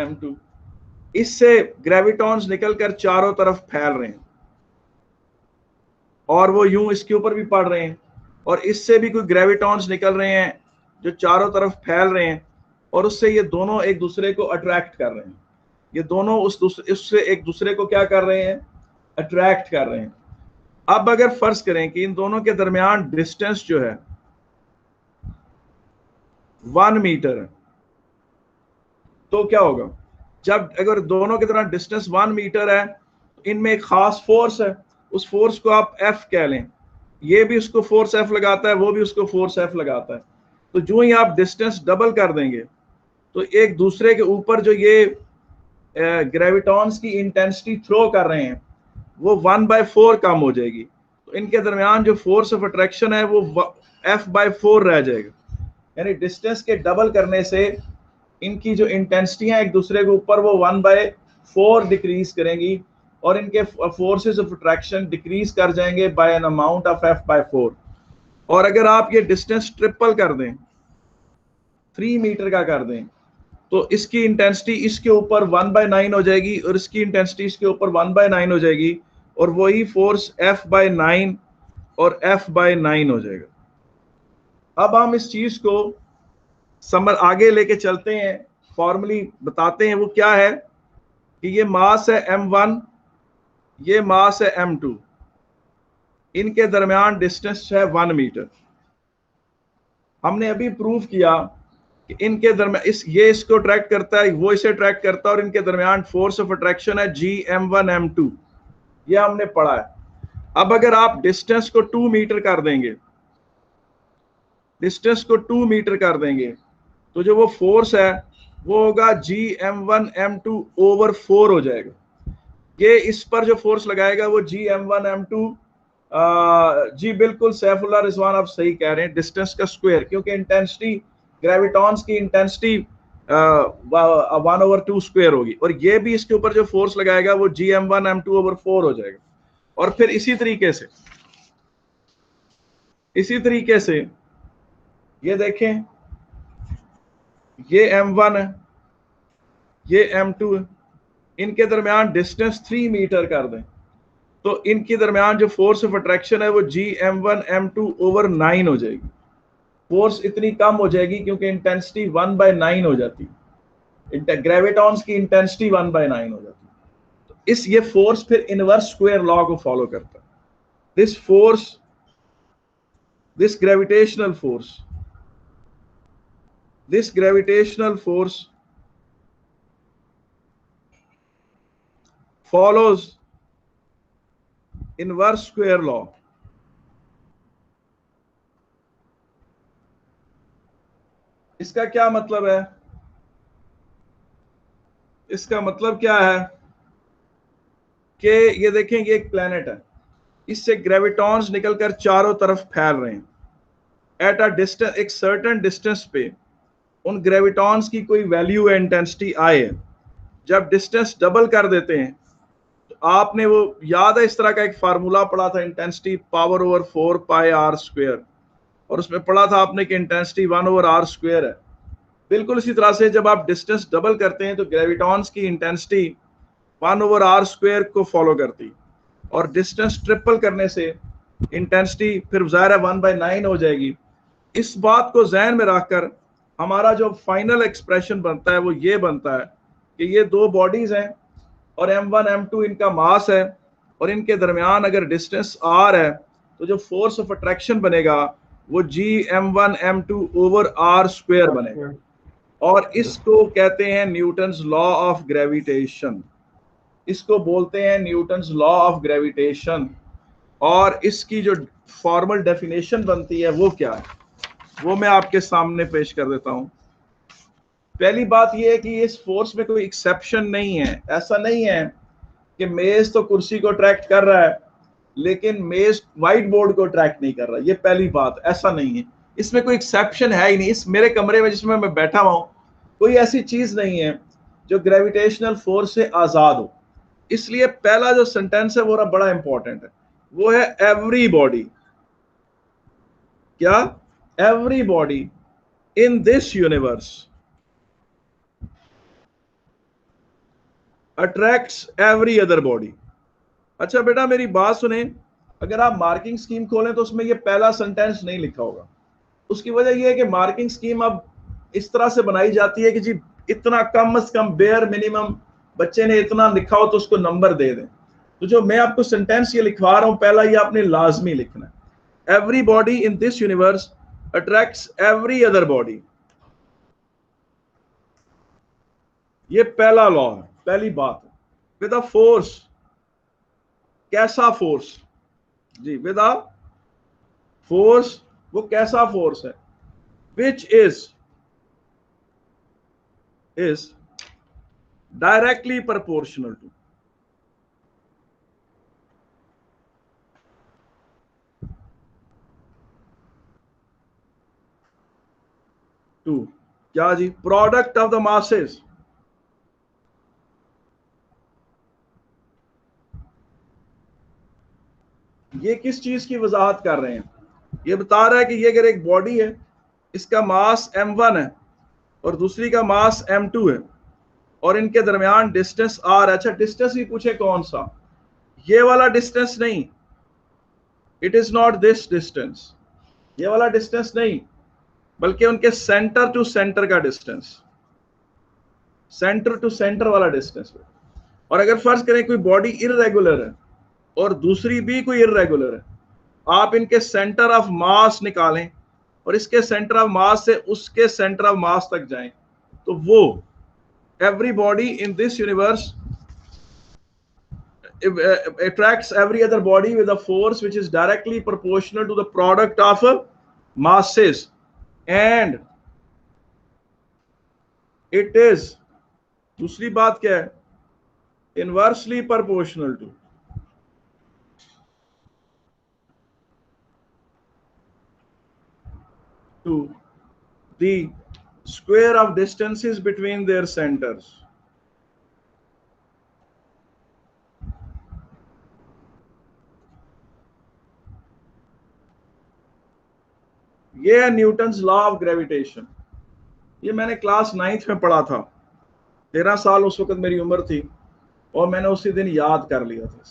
M2, इससे ग्रेविटॉन्स निकलकर चारों तरफ फैल रहे हैं, और वो यूं इसके ऊपर भी पड़ रहे हैं, और इससे भी कोई ग्रेविटॉन्स निकल रहे हैं जो चारों तरफ फैल रहे हैं, और उससे ये दोनों एक दूसरे को अट्रैक्ट कर रहे हैं। ये दोनों उससे एक दूसरे को क्या कर रहे हैं? अट्रैक्ट कर रहे हैं। अब अगर फर्ज करें कि इन दोनों के दरमियान डिस्टेंस जो है 1 मीटर है, तो क्या होगा? जब अगर दोनों के दरमियान डिस्टेंस 1 मीटर है, तो इनमें एक खास फोर्स है, उस फोर्स को आप F कह लें, ये भी उसको फोर्स F लगाता है, वो भी उसको फोर्स F लगाता है। तो जो ही आप डिस्टेंस डबल कर देंगे, तो एक दूसरे के ऊपर जो ये ग्रेविटॉन्स की इंटेंसिटी थ्रो कर रहे हैं, वो 1/4 कम हो जाएगी। तो इनके दरमियान जो फोर्स ऑफ अट्रैक्शन है वो F/4 रह जाएगा। यानी डिस्टेंस के डबल करने से इनकी जो इंटेंसिटियां एक दूसरे के ऊपर वो 1/4 डिक्रीज करेंगी, और इनके फोर्सेस ऑफ अट्रैक्शन डिक्रीज कर जाएंगे bye an amount of F/4। और अगर आप ये डिस्टेंस ट्रिपल कर दें, 3 मीटर का कर दें, तो इसकी इंटेंसिटी इसके ऊपर 1/9 हो जाएगी, और इसकी इंटेंसिटी इसके ऊपर 1/9 हो जाएगी, और वही फोर्स F/9 और F/9 हो जाएगा। अब हम इस चीज को आगे लेके चलते हैं, फॉर्मली बताते हैं वो क्या है। कि ये मास है M1, ये मास है M2, इनके दरमियान डिस्टेंस है 1 मीटर। हमने अभी प्रूव किया कि इनके दरमियान ये इसको अट्रैक्ट करता है, वो इसे अट्रैक्ट करता है, और इनके दरमियान फोर्स ऑफ अट्रैक्शन है Gm1 M2, ये हमने पढ़ा है। अब अगर आप डिस्टेंस को 2 मीटर कर देंगे, डिस्टेंस को 2 मीटर कर देंगे, तो जो वो फोर्स है वो होगा Gm1 M2/4 हो जाएगा। ये इस पर जो फोर्स लगाएगा वो Gm1 M2, जी बिल्कुल सैफुल्लाह रिजवान आप सही कह रहे हैं, डिस्टेंस का स्क्वायर, क्योंकि इंटेंसिटी ग्रेविटॉन्स की इंटेंसिटी 1/2 स्क्वायर होगी, और ये भी इसके ऊपर जो फोर्स लगाएगा वो Gm1 M2/4 हो जाएगा। और फिर इसी तरीके से ये देखें, ये m1 है, ये m2 है, इनके दरमियान डिस्टेंस 3 मीटर कर दें तो इनके दरमियान जो फोर्स ऑफ अट्रैक्शन है वो Gm1 m2 ओवर 9 हो जाएगी। फोर्स इतनी कम हो जाएगी क्योंकि इंटेंसिटी 1/9 हो जाती है, ग्रेविटॉन्स की इंटेंसिटी 1/9 हो जाती है। तो ये फोर्स फिर इनवर्स स्क्वायर लॉ को फॉलो करता है। This gravitational force follows inverse square law। इसका क्या मतलब है? इसका मतलब क्या है कि ये देखें, ये एक प्लेनेट है, इससे ग्रेविटॉन्स निकलकर चारों तरफ फैल रहे हैं। एट अ डिस्टेंस, एक सर्टेन डिस्टेंस पे उन ग्रेविटॉन्स की कोई वैल्यू है, इंटेंसिटी आए, जब डिस्टेंस डबल कर देते हैं तो आपने वो याद है इस तरह का एक फार्मूला पढ़ा था, intensity power over 4 pi r square, और उसमें पढ़ा था आपने कि इंटेंसिटी 1 ओवर आर स्क्वायर है। बिल्कुल इसी तरह से जब आप डिस्टेंस डबल करते हैं तो ग्रेविटॉन्स की इंटेंसिटी 1 ओवर आर स्क्वायर को फॉलो करती, और डिस्टेंस ट्रिपल करने से इंटेंसिटी फिर ज़ाहिर है 1/9 हो जाएगी। इस बात को जहन में रखकर हमारा जो फाइनल एक्सप्रेशन बनता है वो ये बनता है कि ये दो बॉडीज हैं और m1 m2 इनका मास है, और इनके दरमियान अगर डिस्टेंस r है तो जो फोर्स ऑफ अट्रैक्शन बनेगा वो Gm1 m2 over r square बनेगा, और इसको कहते हैं न्यूटन्स लॉ ऑफ ग्रेविटेशन। इसको बोलते हैं न्यूटन्स लॉ ऑफ ग्रेविटेशन। और इसकी जो फॉर्मल डेफिनेशन बनती है वो क्या है, वो मैं आपके सामने पेश कर देता हूं। पहली बात यह है कि इस फोर्स में कोई एक्सेप्शन नहीं है। ऐसा नहीं है कि मेज तो कुर्सी को ट्रैक्ट कर रहा है लेकिन मेज व्हाइट बोर्ड को ट्रैक्ट नहीं कर रहा। ये पहली बात, ऐसा नहीं है, इसमें कोई एक्सेप्शन है ही नहीं। इस मेरे कमरे में जिसमें मैं बैठा हुआ हूं कोई ऐसी चीज नहीं है जो ग्रेविटेशनल फोर्स से आजाद हो। इसलिए पहला जो सेंटेंस है वो बड़ा इंपॉर्टेंट है, वो है एवरीबॉडी। क्या? Everybody in this universe attracts every other body. अच्छा बेटा मेरी बात सुने, अगर आप मार्किंग स्कीम खोलें तो उसमें ये पहला सेंटेंस नहीं लिखा होगा। उसकी वजह यह है कि मार्किंग स्कीम अब इस तरह से बनाई जाती है कि जी इतना कम से कम बेयर मिनिमम बच्चे ने इतना लिखा हो तो उसको नंबर दे दें। तो जो मैं आपको सेंटेंस ये लिखवा रहा हूं पहला ये आपने लाजमी लिखना है, everybody in this universe attracts every other body. ये पहला लॉ है, पहली बात है। विद अ फोर्स, कैसा फोर्स? जी विद अ फोर्स, वो कैसा फोर्स है? Which is directly proportional to क्या जी? Product of the masses. ये किस चीज की वजाहत कर रहे हैं? ये बता रहा है कि ये अगर एक बॉडी है, इसका मास m1 है और दूसरी का मास m2 है और इनके दरमियान डिस्टेंस r। अच्छा डिस्टेंस भी पूछे कौन सा? ये वाला डिस्टेंस नहीं, it is not this distance, ये वाला डिस्टेंस नहीं, बल्कि उनके सेंटर टू सेंटर का डिस्टेंस, सेंटर टू सेंटर वाला डिस्टेंस। और अगर फर्ज करें कोई बॉडी इररेगुलर है और दूसरी भी कोई इररेगुलर है, आप इनके सेंटर ऑफ मास निकालें और इसके सेंटर ऑफ मास से उसके सेंटर ऑफ मास तक जाएं तो वो everybody in this universe attracts every other body with a force which is directly proportional to the product of masses, and it is, दूसरी बात क्या है, inversely proportional to the square of distances between their centers। ये है Newton's law of gravitation. ये मैंने class 9th में पढ़ा था, 13 साल उस वक्त मेरी उम्र थी, और मैंने उसी दिन याद कर लिया था,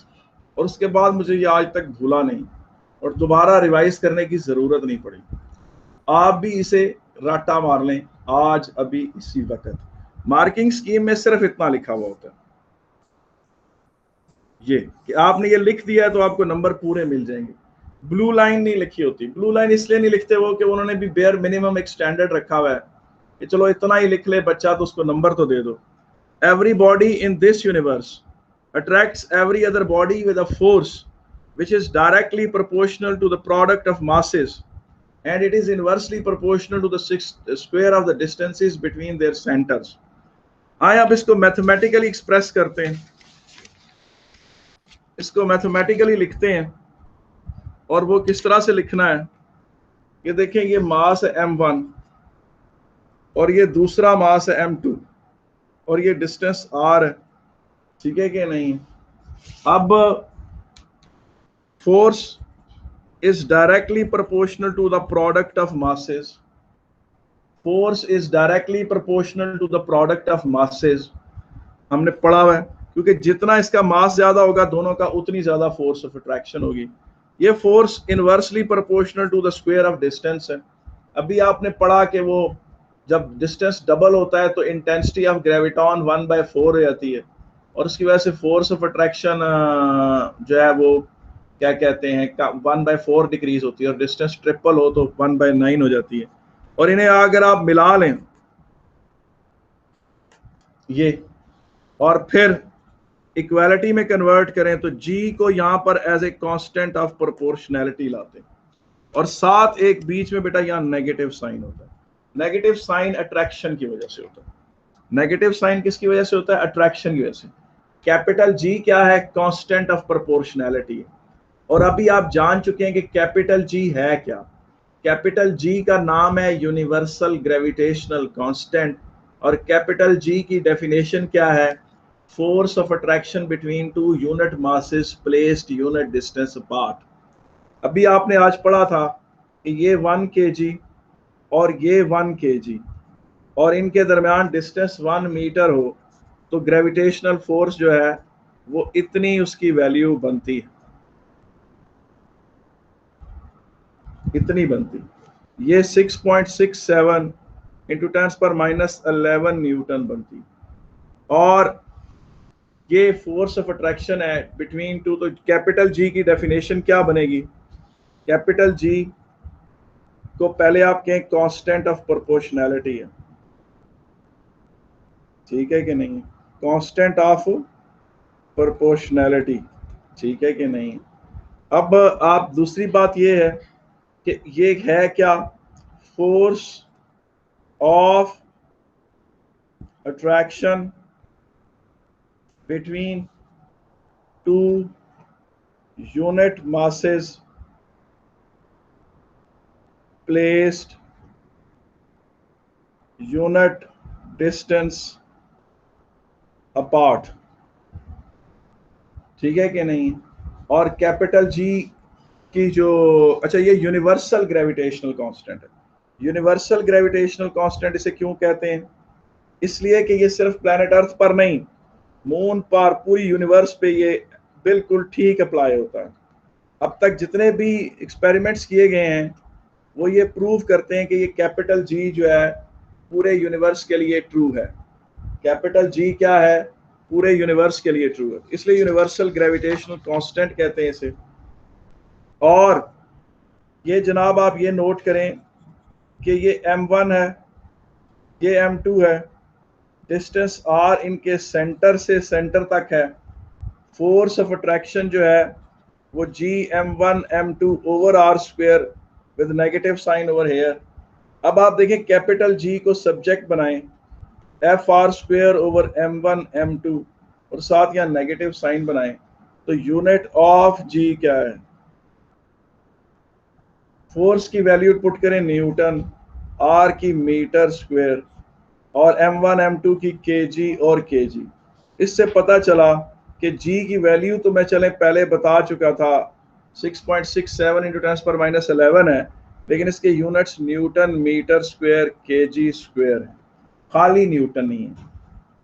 और उसके बाद मुझे ये आज तक भूला नहीं, और दोबारा रिवाइज करने की जरूरत नहीं पड़ी। आप भी इसे राटा मार लें आज अभी इसी वक्त। मार्किंग स्कीम में सिर्फ इतना लिखा हुआ होता है, ये कि आपने ये लिख दिया तो आपको नंबर पूरे मिल जाएंगे। ब्लू लाइन नहीं लिखी होती। ब्लू लाइन इसलिए नहीं लिखते वो कि उन्होंने भी बेयर मिनिमम एक स्टैंडर्ड रखा हुआ है कि चलो इतना ही लिख ले बच्चा तो उसको नंबर तो दे दो। Every body in this universe attracts every other body with a force which is directly proportional to the product of masses, and it is inversely proportional to the square of the distances between their centers. आइए अब इसको mathematically express करते हैं, इसको mathematically लिखते हैं। और वो किस तरह से लिखना है, ये देखें, ये मास है m1 और ये दूसरा मास है m2 और ये डिस्टेंस r है, ठीक है कि नहीं। अब force is directly proportional to the product of masses. Force is directly proportional to the product of masses, हमने पढ़ा हुआ है, क्योंकि जितना इसका मास ज्यादा होगा दोनों का उतनी ज्यादा फोर्स ऑफ अट्रैक्शन होगी। ये force inversely proportional to the square of distance है। अभी आपने पढ़ा कि वो जब डिस्टेंस डबल होता है तो इंटेंसिटी ऑफ ग्रेविटॉन 1/4 हो जाती है, और उसकी वजह से फोर्स ऑफ अट्रैक्शन जो है वो क्या कहते हैं 1/4 डिक्रीज होती है, और डिस्टेंस ट्रिपल हो तो 1/9 हो जाती है। और इन्हें अगर आप मिला लें ये और फिर इक्वालिटी में कन्वर्ट करें तो जी को यहाँ पर as a constant of proportionality लाते हैं, और साथ एक बीच में बेटा यहाँ नेगेटिव साइन होता है। नेगेटिव साइन अट्रैक्शन की वजह से होता है। नेगेटिव साइन किसकी वजह से होता है? अट्रैक्शन की वजह से। कैपिटल जी क्या है? Constant of proportionality. और अभी आप जान चुके हैं कि कैपिटल जी है क्या। कैपिटल जी का नाम है यूनिवर्सल ग्रेविटेशनल कांस्टेंट, और कैपिटल जी की डेफिनेशन क्या है? Force of attraction between two unit masses placed unit distance apart. अभी आपने आज पढ़ा था कि ये 1 kg और ये 1 kg और इनके दरमियान डिस्टेंस 1 मीटर हो तो ग्रेविटेशनल फोर्स जो है वो इतनी उसकी वैल्यू बनती है, इतनी बनती। ये 6.67 इंटू 10⁻11 न्यूटन बनती। और ये फोर्स ऑफ अट्रैक्शन है बिटवीन टू। तो कैपिटल जी की डेफिनेशन क्या बनेगी? कैपिटल जी को पहले आप कहें कांस्टेंट ऑफ प्रोपोर्शनैलिटी है, ठीक है कि नहीं? कांस्टेंट ऑफ प्रोपोर्शनैलिटी, ठीक है कि नहीं? अब आप दूसरी बात ये है कि ये है क्या? Force of attraction between two unit masses placed unit distance apart, ठीक है कि नहीं? और कैपिटल जी की जो, अच्छा, ये यूनिवर्सल ग्रेविटेशनल कांस्टेंट है। यूनिवर्सल ग्रेविटेशनल कांस्टेंट इसे क्यों कहते हैं? इसलिए कि ये सिर्फ प्लैनेट अर्थ पर नहीं, मून पर, पूरी यूनिवर्स पे ये बिल्कुल ठीक अप्लाई होता है। अब तक जितने भी एक्सपेरिमेंट्स किए गए हैं वो ये प्रूव करते हैं कि ये कैपिटल जी जो है पूरे यूनिवर्स के लिए ट्रू है। कैपिटल जी क्या है? पूरे यूनिवर्स के लिए ट्रू है, इसलिए यूनिवर्सल ग्रेविटेशनल कांस्टेंट कहते हैं इसे। और ये जनाब आप ये नोट करें कि ये m1 है, ये m2 है, डिस्टेंस r इनके सेंटर से सेंटर तक है। फोर्स ऑफ अट्रैक्शन जो है वो g m1 m2 over r square with negative sign over here. अब आप देखें कैपिटल जी को सब्जेक्ट बनाएं, F R square over m1 m2 और साथ यहाँ नेगेटिव साइन बनाएं, तो यूनिट ऑफ जी क्या है? फोर्स की वैल्यू पुट करें न्यूटन, आर की मीटर स्क्वायर और m1 m2 की kg और kg। इससे पता चला कि g की वैल्यू तो मैं चले पहले बता चुका था 6.67 इंटू 10⁻11 है, लेकिन इसके units newton metre square KG square है, खाली न्यूटन नहीं है,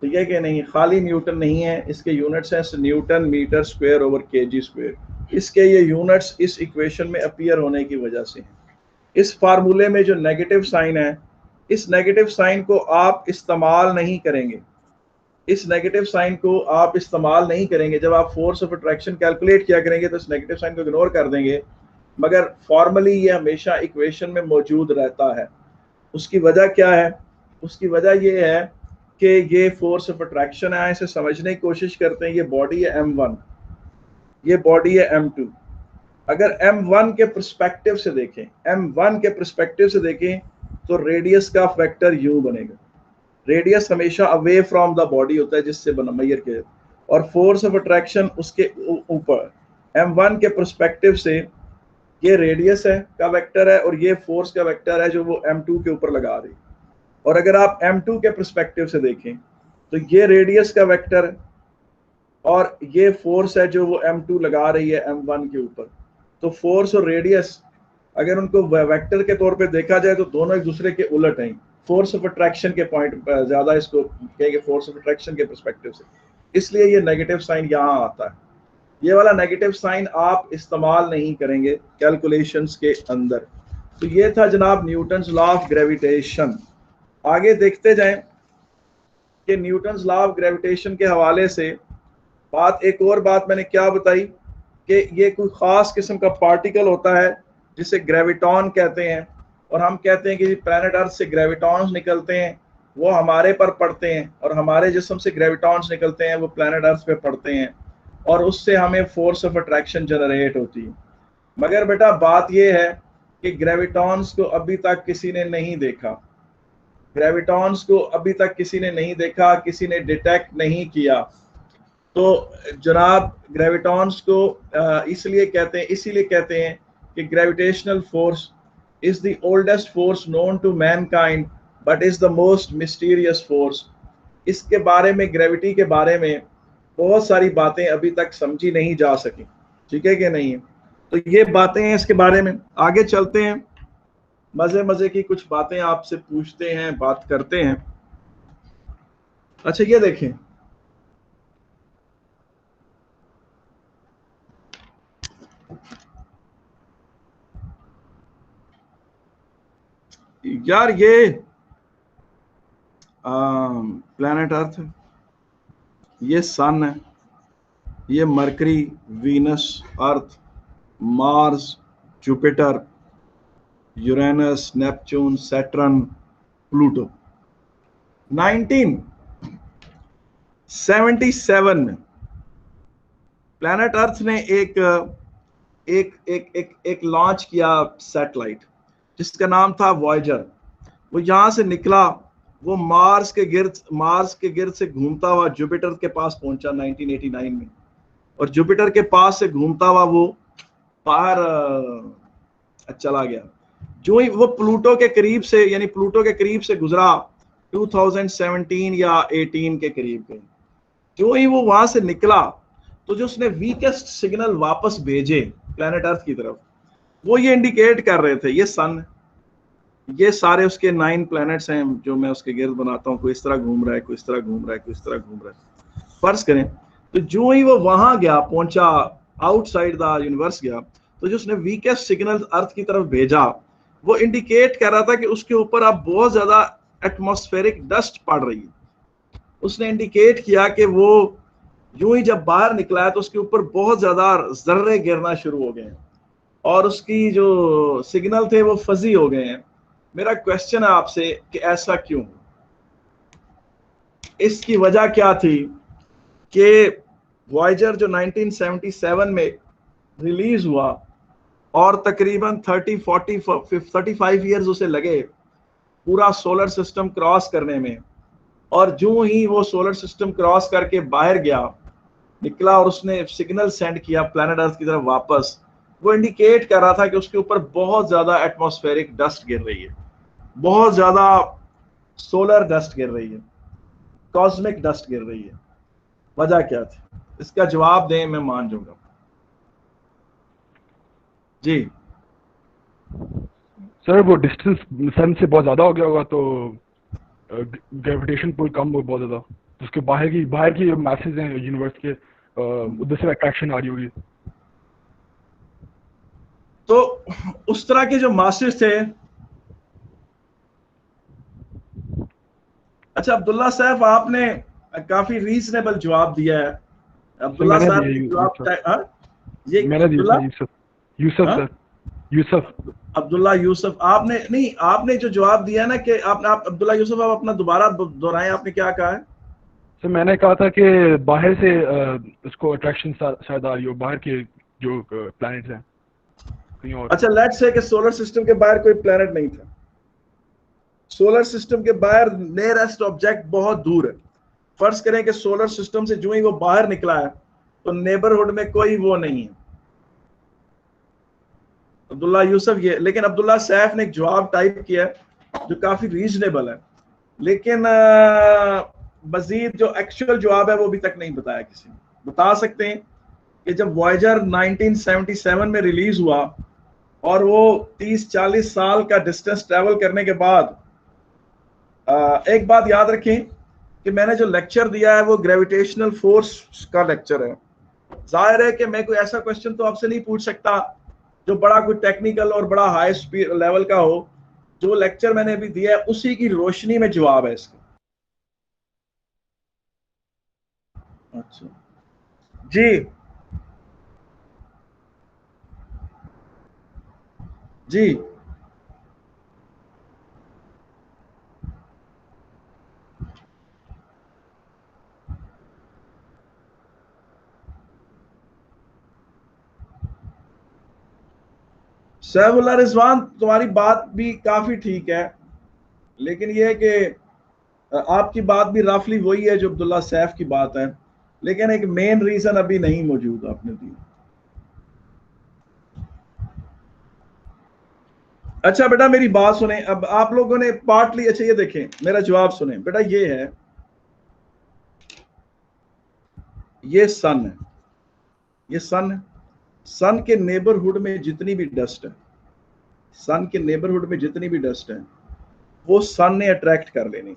ठीक है कि नहीं, खाली न्यूटन नहीं है, इसके यूनिट्स हैं newton metre square over KG square. इसके ये यूनिट्स इस इक्वेशन में अपीयर होने की वजह से हैं। इस फार्मूले में जो नेगेटिव साइन है, इस नेगेटिव साइन को आप इस्तेमाल नहीं करेंगे, इस नेगेटिव साइन को आप इस्तेमाल नहीं करेंगे। जब आप फोर्स ऑफ अट्रैक्शन कैलकुलेट किया करेंगे तो इस नेगेटिव साइन को इग्नोर कर देंगे, मगर फॉर्मली ये हमेशा इक्वेशन में मौजूद रहता है। उसकी वजह क्या है? उसकी वजह ये है कि ये फोर्स ऑफ अट्रैक्शन है, इसे समझने की कोशिश करते हैं। ये बॉडी है m1, ये बॉडी है m2। अगर m1 के पर्सपेक्टिव से देखें, m1 के पर्सपेक्टिव से देखें तो रेडियस का फैक्टर यू बनेगा। रेडियस हमेशा अवे फ्रॉम द बॉडी होता है जिससे मेजर किया जाता है, और फोर्स ऑफ अट्रैक्शन उसके ऊपर। m1 के पर्सपेक्टिव से ये रेडियस है का वेक्टर है और ये फोर्स का वेक्टर है जो वो m2 के ऊपर लगा रही है। और अगर आप m2 के पर्सपेक्टिव से देखें तो ये रेडियस का वेक्टर है और ये फोर्स है जो वो m2 लगा रही है m1 के ऊपर। तो फोर्स और रेडियस अगर उनको वेक्टर के तौर पे देखा जाए तो दोनों एक दूसरे के उलट हैं। फोर्स ऑफ अट्रैक्शन के पॉइंट पर ज्यादा इसको कहेंगे, फोर्स ऑफ अट्रैक्शन के पर्सपेक्टिव से, इसलिए ये नेगेटिव साइन यहाँ आता है। ये वाला नेगेटिव साइन आप इस्तेमाल नहीं करेंगे कैलकुलेशंस के अंदर। तो ये था जनाब न्यूटन्स लॉ ऑफ ग्रेविटेशन। आगे देखते जाएं कि न्यूटन्स लॉ ऑफ ग्रेविटेशन के हवाले से एक और बात मैंने क्या बताई कि ये कोई खास किस्म का पार्टिकल होता है जिसे ग्रेविटॉन कहते हैं, और हम कहते हैं कि प्लैनेट अर्थ से ग्रेविटॉन्स निकलते हैं, वो हमारे पर पड़ते हैं, और हमारे जिस्म से ग्रेविटॉन्स निकलते हैं वो प्लैनेट अर्थ पे पड़ते हैं, और उससे हमें फोर्स ऑफ अट्रैक्शन जनरेट होती है। मगर बेटा बात यह है कि ग्रेविटॉन्स को अभी तक किसी ने नहीं देखा, ग्रेविटॉन्स को अभी तक किसी ने नहीं देखा, किसी ने डिटेक्ट नहीं किया। तो जनाब ग्रेविटॉन्स को इसीलिए कहते हैं कि gravitational force is the oldest force known to mankind but is the most mysterious force. इसके बारे में, ग्रेविटी के बारे में बहुत सारी बातें अभी तक समझी नहीं जा सकी, ठीक है कि नहीं? तो ये बातें हैं इसके बारे में। आगे चलते हैं, मजे की कुछ बातें आपसे पूछते हैं, बात करते हैं। अच्छा ये देखें, यार ये प्लैनेट अर्थ, ये सन है, ये Mercury, Venus, Earth, Mars, Jupiter, Uranus, Neptune, Saturn, Pluto. 1977 में प्लैनेट अर्थ ने एक लॉन्च किया सैटेलाइट जिसका नाम था वॉयेजर। वो यहां से निकला, वो मार्स के गिर्द से घूमता हुआ जुपिटर के पास पहुंचा 1989 में, और जुपिटर के पास से घूमता हुआ वो बाहर चला गया। जो ही वो प्लूटो के करीब से, यानी प्लूटो के करीब से गुजरा 2017 या 18 के करीब गई, जो ही वो वहां से निकला तो जो उसने वीकेस्ट सिग्नल वापस भेजे प्लैनेट अर्थ की तरफ, वो ये इंडिकेट कर रहे थे ये सन, ये सारे उसके 9 प्लैनेट्स हैं जो मैं उसके गिर्द बनाता हूँ, कोई इस तरह घूम रहा है, कोई इस तरह घूम रहा है, कोई इस तरह घूम रहा है, फर्ज करें। तो जो ही वो वहां गया, पहुंचा, आउटसाइड द यूनिवर्स गया, तो जो उसने वीकेस्ट सिग्नल अर्थ की तरफ भेजा वो इंडिकेट कर रहा था कि उसके ऊपर अब बहुत ज्यादा एटमॉस्फेरिक डस्ट पड़ रही है। उसने इंडिकेट किया कि वो यूं ही जब बाहर निकला है तो उसके ऊपर बहुत ज्यादा जर्रे गिरना शुरू हो गए हैं और उसकी जो सिग्नल थे वो फजी हो गए हैं। मेरा क्वेश्चन है आपसे कि ऐसा क्यों? इसकी वजह क्या थी कि वॉयेजर जो 1977 में रिलीज हुआ और तकरीबन 35 ईयर्स उसे लगे पूरा सोलर सिस्टम क्रॉस करने में, और जो ही वो सोलर सिस्टम क्रॉस करके बाहर गया, निकला और उसने सिग्नल सेंड किया प्लैनेट अर्थ की तरफ वापस, वो इंडिकेट कर रहा था कि उसके ऊपर बहुत ज्यादा एटमॉस्फेरिक डस्ट गिर रही है, बहुत ज्यादा सोलर डस्ट गिर रही है, कॉस्मिक डस्ट गिर रही है। वजह क्या थी? इसका जवाब दें, मैं मान जाऊंगा जी। सर वो डिस्टेंस सन से बहुत ज़्यादा हो गया होगा, तो ग्रेविटेशन पुल कम हो बहुत ज़्यादा, तो उसके बाहर की मैसेज हैं यूनिवर्स के, उधर से अट्रैक्शन आ रही होगी। तो उस तरह के जो मासेस थे, अच्छा अब्दुल्ला साहब आपने काफी रीजनेबल जवाब दिया है। अब्दुल्ला मैंने साहब दिया की यूसुफ, जवाब ये मैंने दिया अब्दुल्ला था यूसुफ हाँ? सर, यूसुफ। अब्दुल्ला यूसुफ आपने नहीं, आपने जो जवाब दिया ना कि आप अब्दुल्ला यूसुफ आप अपना दोबारा दोहराएं, आपने क्या कहा है? सर मैंने कहा था कि बाहर से उसको अट्रैक्शन शायद आ रही हो, बाहर के जो प्लैनेट्स हैं कहीं और। अच्छा लेट्स से कि सोलर सिस्टम के बाहर कोई प्लेनेट नहीं था, सोलर सिस्टम के बाहर नियरेस्ट ऑब्जेक्ट बहुत दूर है। फर्ज करें कि सोलर सिस्टम से जो ही वो बाहर निकला है तो नेबरहुड में कोई वो नहीं है अब्दुल्ला यूसुफ ये, लेकिन अब्दुल्ला सैफ ने एक जवाब टाइप किया है जो काफी रीजनेबल है, लेकिन मजीद जो एक्चुअल जवाब है वो अभी तक नहीं बताया किसी ने। बता सकते हैं कि जब वॉयेजर 1977 में रिलीज हुआ और वो 30-40 साल का डिस्टेंस ट्रेवल करने के बाद, एक बात याद रखें कि मैंने जो लेक्चर दिया है वो ग्रेविटेशनल फोर्स का लेक्चर है। जाहिर है कि मैं कोई ऐसा क्वेश्चन तो आपसे नहीं पूछ सकता जो बड़ा कोई टेक्निकल और बड़ा हाई स्पीड लेवल का हो। जो लेक्चर मैंने अभी दिया है उसी की रोशनी में जवाब है इसका। अच्छा जी जी सैफुल्लाह रिजवान तुम्हारी बात भी काफी ठीक है, लेकिन यह है कि आपकी बात भी रफली वही है जो अब्दुल्ला सैफ की बात है, लेकिन एक मेन रीजन अभी नहीं मौजूद आपने दी। अच्छा बेटा मेरी बात सुने, अब आप लोगों ने पार्टली, अच्छा ये देखें मेरा जवाब सुने बेटा, ये है, ये सन है, ये सन है। सन के नेबरहुड में जितनी भी डस्ट है, सन के नेबरहुड में जितनी भी डस्ट है वो सन ने अट्रैक्ट कर लेनी।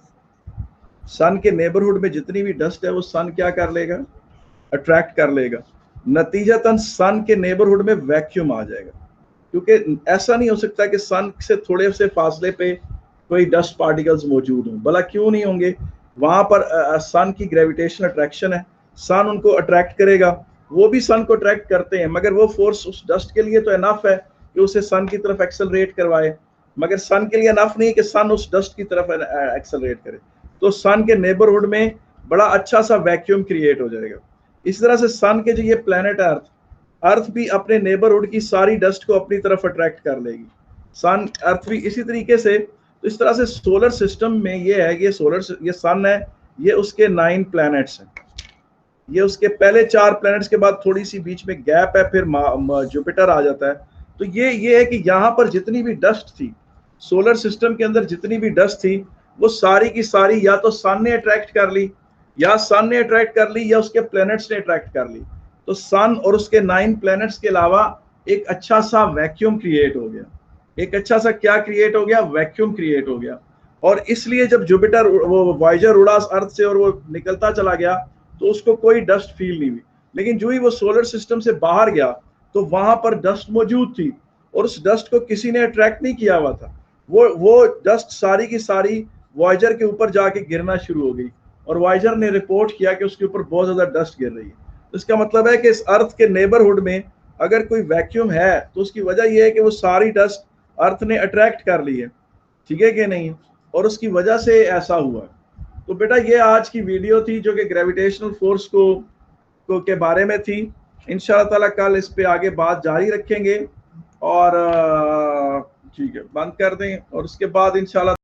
सन के नेबरहुड में जितनी भी डस्ट है वो सन क्या कर लेगा, अट्रैक्ट कर लेगा। नतीजतन सन के नेबरहुड में वैक्यूम आ जाएगा, क्योंकि ऐसा नहीं हो सकता कि सन से थोड़े से फासले पे कोई डस्ट पार्टिकल्स मौजूद हों। भला क्यों नहीं होंगे, वहां पर सन की ग्रेविटेशनल अट्रैक्शन है, सन उनको अट्रैक्ट करेगा, वो भी सन को अट्रैक्ट करते हैं, मगर वो फोर्स उस डस्ट के लिए तो इनफ है कि उसे सन की तरफ एक्सेलरेट करवाए, मगर सन के लिए इनफ नहीं है कि सन उस डस्ट की तरफ एक्सेलरेट करे। तो सन के नेबरहुड में बड़ा अच्छा सा वैक्यूम क्रिएट हो जाएगा। इस तरह से सन के जो ये प्लेनेट है अर्थ भी अपने नेबरहुड की सारी डस्ट को अपनी तरफ अट्रैक्ट कर लेगी, सन अर्थ भी इसी तरीके से। तो इस तरह से सोलर सिस्टम में ये है, ये सन है, ये उसके 9 प्लैनेट्स हैं, ये उसके पहले 4 प्लैनेट्स के बाद थोड़ी सी बीच में गैप है, फिर जुपिटर आ जाता है। तो ये है कि यहाँ पर जितनी भी डस्ट थी सोलर सिस्टम के अंदर, जितनी भी डस्ट थी वो सारी की सारी या तो सन ने अट्रैक्ट कर ली, या सन ने अट्रैक्ट कर ली, या उसके प्लैनेट्स ने अट्रैक्ट कर ली। तो सन और उसके 9 प्लैनेट्स के अलावा एक अच्छा सा वैक्यूम क्रिएट हो गया, एक अच्छा सा क्या क्रिएट हो गया, वैक्यूम क्रिएट हो गया। और इसलिए जब जुपिटर वो वॉयेजर उड़ा अर्थ से और वो निकलता चला गया तो उसको कोई डस्ट फील नहीं हुई, लेकिन जो ही वो सोलर सिस्टम से बाहर गया तो वहां पर डस्ट मौजूद थी और उस डस्ट को किसी ने अट्रैक्ट नहीं किया हुआ था। वो डस्ट सारी की सारी वॉयेजर के ऊपर जाके गिरना शुरू हो गई और वॉयेजर ने रिपोर्ट किया कि उसके ऊपर बहुत ज्यादा डस्ट गिर रही है। तो इसका मतलब है कि इस अर्थ के नेबरहुड में अगर कोई वैक्यूम है तो उसकी वजह यह है कि वो सारी डस्ट अर्थ ने अट्रैक्ट कर ली है, ठीक है कि नहीं, और उसकी वजह से ऐसा हुआ। तो बेटा ये आज की वीडियो थी जो कि ग्रेविटेशनल फोर्स को के बारे में थी। इंशाअल्लाह ताला कल इस पे आगे बात जारी रखेंगे और ठीक है बंद कर दें, और उसके बाद इंशाअल्लाह